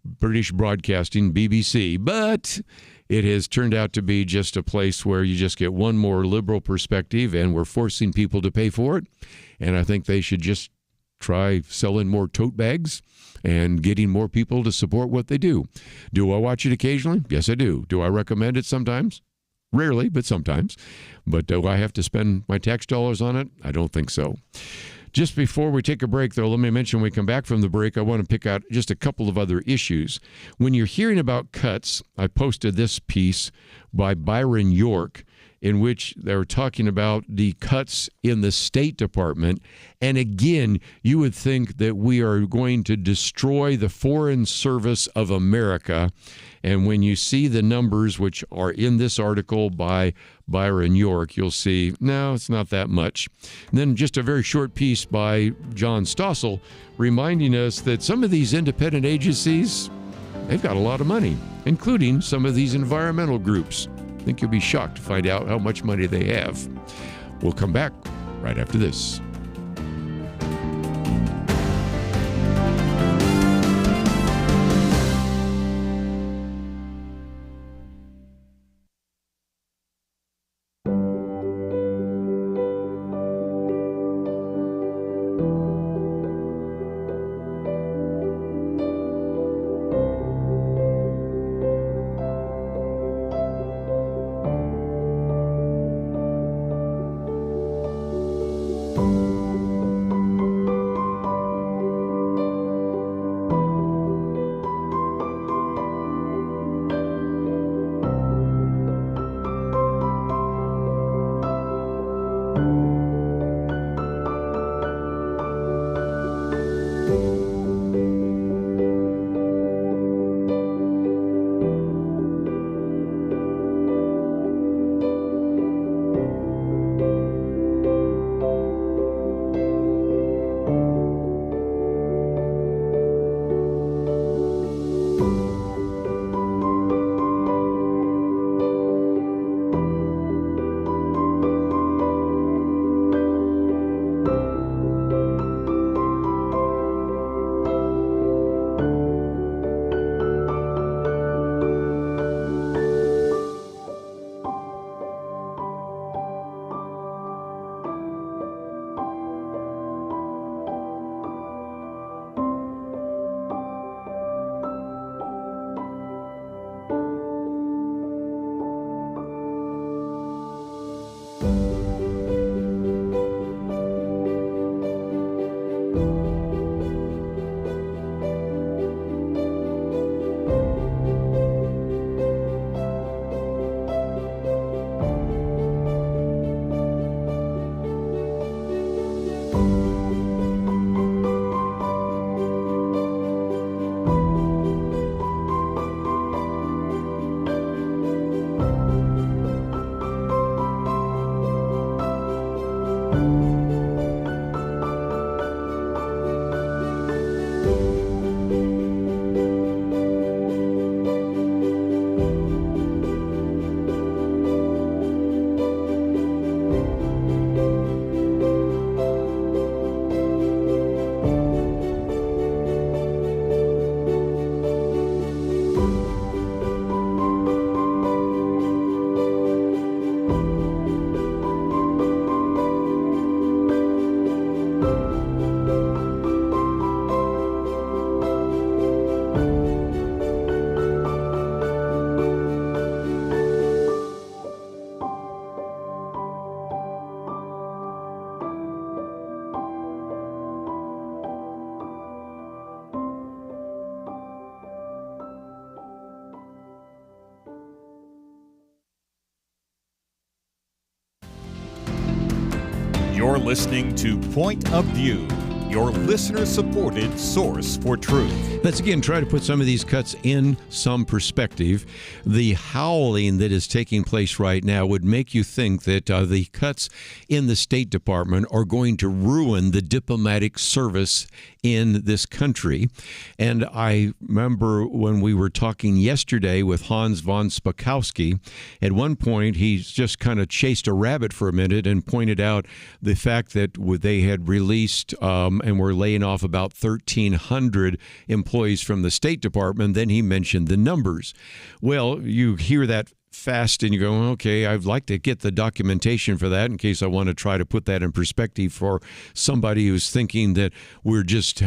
British Broadcasting, BBC. But it has turned out to be just a place where you just get one more liberal perspective, and we're forcing people to pay for it. And I think they should just try selling more tote bags and getting more people to support what they do. Do I watch it occasionally? Yes, I do. Do I recommend it sometimes? Rarely, but sometimes. But do I have to spend my tax dollars on it? I don't think so. Just before we take a break, though, let me mention when we come back from the break, I want to pick out just a couple of other issues. When you're hearing about cuts, I posted this piece by Byron York, in which they're talking about the cuts in the State Department. And again, you would think that we are going to destroy the Foreign Service of America. And when you see the numbers, which are in this article by Byron York, you'll see, no, it's not that much. And then just a very short piece by John Stossel reminding us that some of these independent agencies, they've got a lot of money, including some of these environmental groups. I think you'll be shocked to find out how much money they have. We'll come back right after this. You're listening to Point of View, your listener-supported source for truth. Let's again try to put some of these cuts in some perspective. The howling that is taking place right now would make you think that the cuts in the State Department are going to ruin the diplomatic service in this country. And I remember when we were talking yesterday with Hans von Spakowski, at one point he just kind of chased a rabbit for a minute and pointed out the fact that they had released and were laying off about 1,300 employees from the State Department. Then he mentioned the numbers. Well, you hear that fast and you go, okay, I'd like to get the documentation for that in case I want to try to put that in perspective for somebody who's thinking that we're just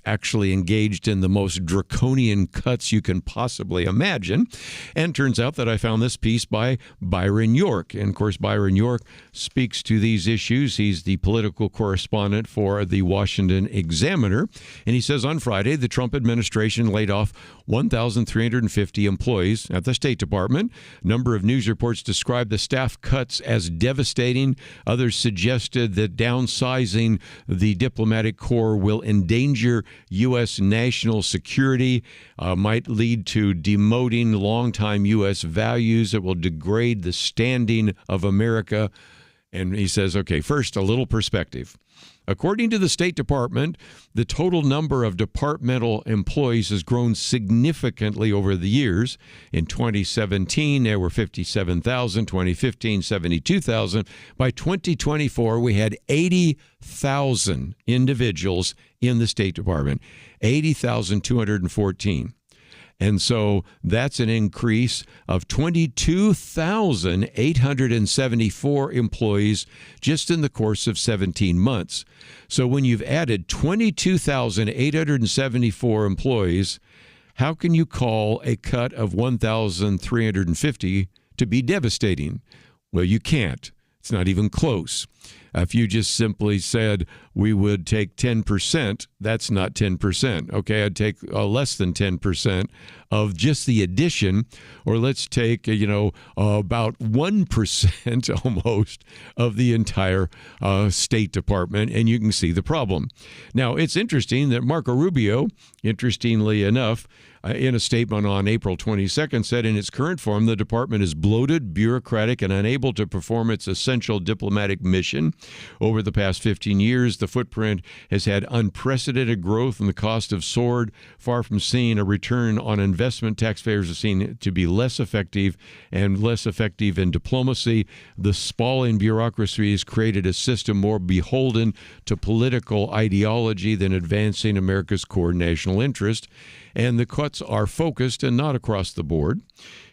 actually engaged in the most draconian cuts you can possibly imagine. And turns out that I found this piece by Byron York. And of course, Byron York speaks to these issues. He's the political correspondent for the Washington Examiner. And he says on Friday, the Trump administration laid off 1,350 employees at the State Department. number of news reports described the staff cuts as devastating. Others suggested that downsizing the diplomatic corps will endanger U.S. national security, might lead to demoting longtime U.S. values. It will degrade the standing of America. And he says, okay, first, a little perspective. According to the State Department, the total number of departmental employees has grown significantly over the years. In 2017, there were 57,000, 2015, 72,000. By 2024, we had 80,000 individuals in the State Department, 80,214. And so that's an increase of 22,874 employees just in the course of 17 months. So when you've added 22,874 employees, how can you call a cut of 1,350 to be devastating? Well, you can't. It's not even close. If you just simply said we would take 10%, that's not 10%. Okay, I'd take less than 10% of just the addition, or let's take, about 1% almost of the entire State Department, and you can see the problem. Now, it's interesting that Marco Rubio, interestingly enough, in a statement on April 22nd, said in its current form, the department is bloated, bureaucratic, and unable to perform its essential diplomatic mission. Over the past 15 years, the footprint has had unprecedented growth, and the cost have soared. Far from seeing a return on investment, taxpayers are seen to be less effective and less effective in diplomacy. The sprawling bureaucracy has created a system more beholden to political ideology than advancing America's core national interest. And the cuts are focused and not across the board.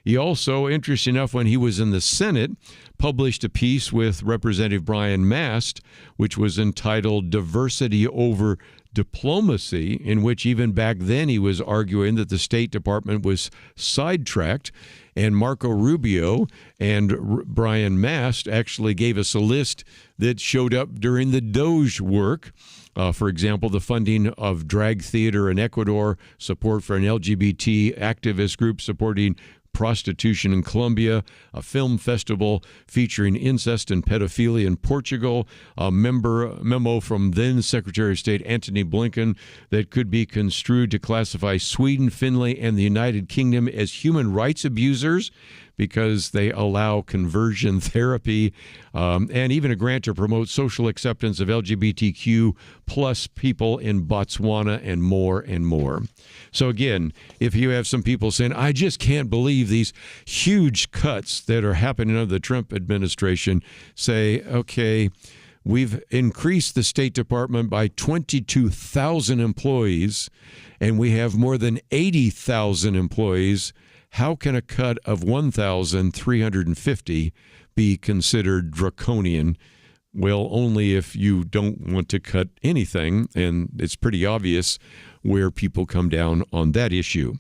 He also, interesting enough, when he was in the Senate, published a piece with Representative Brian Mast, which was entitled Diversity Over Diplomacy, in which even back then he was arguing that the State Department was sidetracked. And Marco Rubio and Brian Mast actually gave us a list that showed up during the DOGE work. For example, the funding of drag theater in Ecuador, support for an LGBT activist group supporting prostitution in Colombia, a film festival featuring incest and pedophilia in Portugal, a memo from then Secretary of State Antony Blinken that could be construed to classify Sweden, Finland, and the United Kingdom as human rights abusers because they allow conversion therapy, and even a grant to promote social acceptance of LGBTQ plus people in Botswana, and more and more. So again, if you have some people saying, I just can't believe these huge cuts that are happening under the Trump administration, say, okay, we've increased the State Department by 22,000 employees, and we have more than 80,000 employees. How can a cut of 1,350 be considered draconian? Well, only if you don't want to cut anything, and it's pretty obvious where people come down on that issue.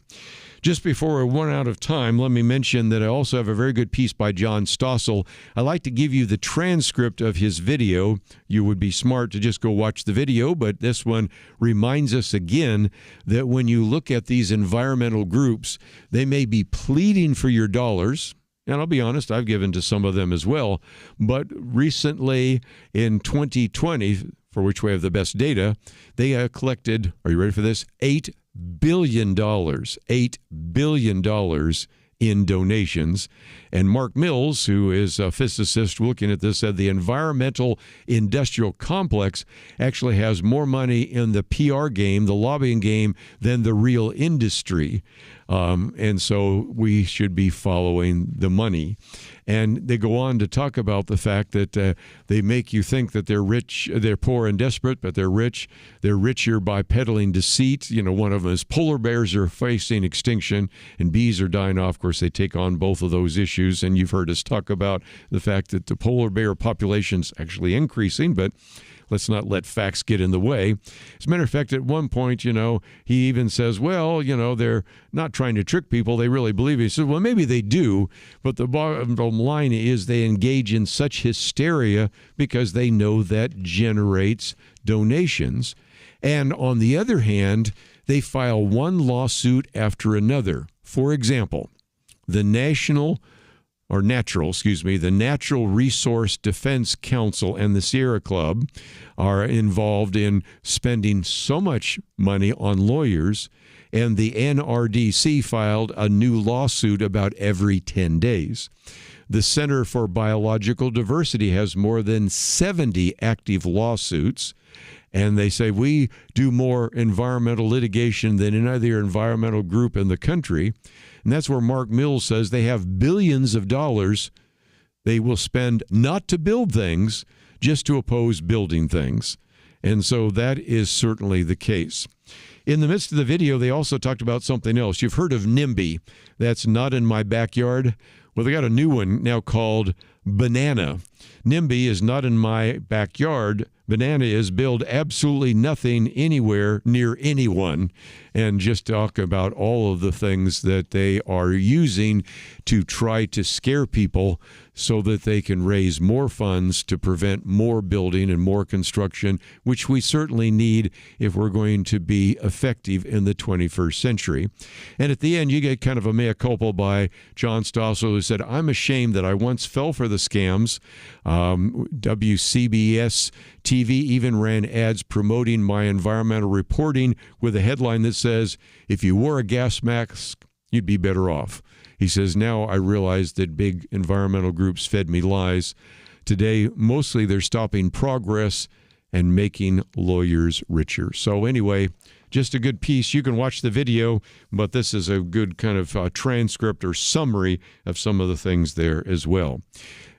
Just before I run out of time, let me mention that I also have a very good piece by John Stossel. I'd like to give you the transcript of his video. You would be smart to just go watch the video, but this one reminds us again that when you look at these environmental groups, they may be pleading for your dollars. And I'll be honest, I've given to some of them as well. But recently in 2020, for which we have the best data, they collected, are you ready for this? $8 billion in donations. And Mark Mills, who is a physicist looking at this, said the environmental industrial complex actually has more money in the PR game, the lobbying game, than the real industry. And so we should be following the money. And they go on to talk about the fact that they make you think that they're rich, they're poor and desperate, but they're rich. They're richer by peddling deceit. You know, one of them is polar bears are facing extinction and bees are dying off. Of course, they take on both of those issues. And you've heard us talk about the fact that the polar bear population's actually increasing, but let's not let facts get in the way. As a matter of fact, at one point, you know, he even says, well, you know, they're not trying to trick people. They really believe it. He says, well, maybe they do. But the bottom line is they engage in such hysteria because they know that generates donations. And on the other hand, they file one lawsuit after another. For example, the National the Natural Resource Defense Council and the Sierra Club are involved in spending so much money on lawyers, and the NRDC filed a new lawsuit about every 10 days. The Center for Biological Diversity has more than 70 active lawsuits, and they say we do more environmental litigation than any other environmental group in the country. And that's where Mark Mills says they have billions of dollars they will spend not to build things, just to oppose building things. And so that is certainly the case. In the midst of the video, they also talked about something else. You've heard of NIMBY. That's not in my backyard. Well, they got a new one now called Banana. NIMBY is not in my backyard. Banana is build absolutely nothing anywhere near anyone. And just talk about all of the things that they are using to try to scare people so that they can raise more funds to prevent more building and more construction, which we certainly need if we're going to be effective in the 21st century. And at the end, you get kind of a mea culpa by John Stossel, who said, I'm ashamed that I once fell for the scams. WCBS TV even ran ads promoting my environmental reporting with a headline that says, if you wore a gas mask, you'd be better off. He says, now I realize that big environmental groups fed me lies. Today, mostly they're stopping progress and making lawyers richer. So anyway, just a good piece. You can watch the video, but this is a good kind of transcript or summary of some of the things there as well.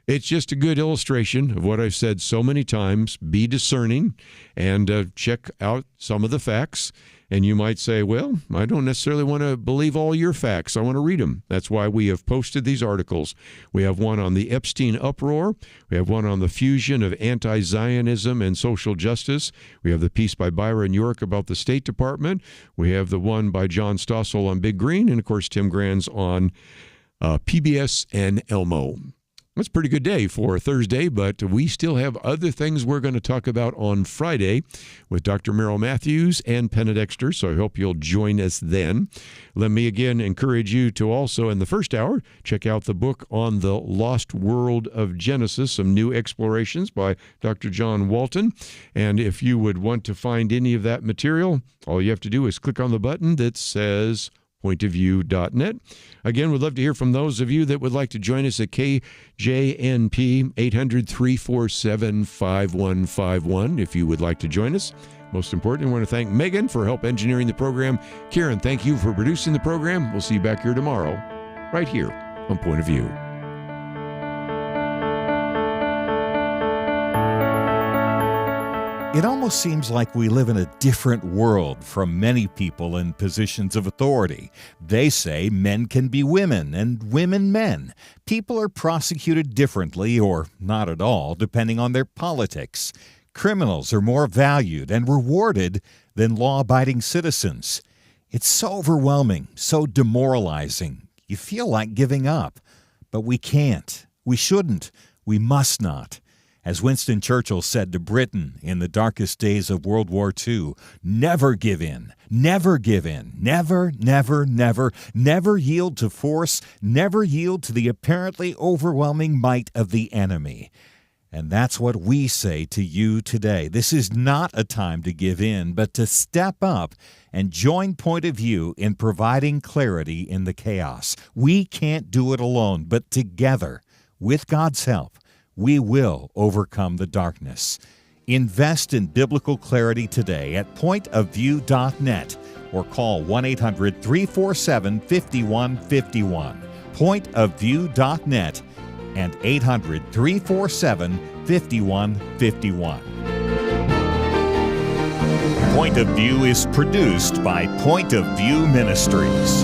It's just a good illustration of what I've said so many times. Be discerning and check out some of the facts. And you might say, well, I don't necessarily want to believe all your facts. I want to read them. That's why we have posted these articles. We have one on the Epstein uproar. We have one on the fusion of anti-Zionism and social justice. We have the piece by Byron York about the State Department. We have the one by John Stossel on Big Green. And, of course, Tim Grand's on PBS and Elmo. It's a pretty good day for Thursday, but we still have other things we're going to talk about on Friday with Dr. Merrill Matthews and Penna Dexter, so I hope you'll join us then. Let me again encourage you to also, in the first hour, check out the book on the lost world of Genesis, some new explorations by Dr. John Walton. And if you would want to find any of that material, all you have to do is click on the button that says pointofview.net. Again, we'd love to hear from those of you that would like to join us at KJNP 800-347-5151 if you would like to join us. Most importantly, I want to thank Megan for help engineering the program. Karen, thank you for producing the program. We'll see you back here tomorrow, right here on Point of View. It almost seems like we live in a different world from many people in positions of authority. They say men can be women and women men. People are prosecuted differently or not at all, depending on their politics. Criminals are more valued and rewarded than law-abiding citizens. It's so overwhelming, so demoralizing. You feel like giving up. But we can't. We shouldn't. We must not. As Winston Churchill said to Britain in the darkest days of World War II, never give in, never give in, never, never, never, never yield to force, never yield to the apparently overwhelming might of the enemy. And that's what we say to you today. This is not a time to give in, but to step up and join Point of View in providing clarity in the chaos. We can't do it alone, but together, with God's help, we will overcome the darkness. Invest in biblical clarity today at pointofview.net or call 1-800-347-5151. Pointofview.net and 800-347-5151. Point of View is produced by Point of View Ministries.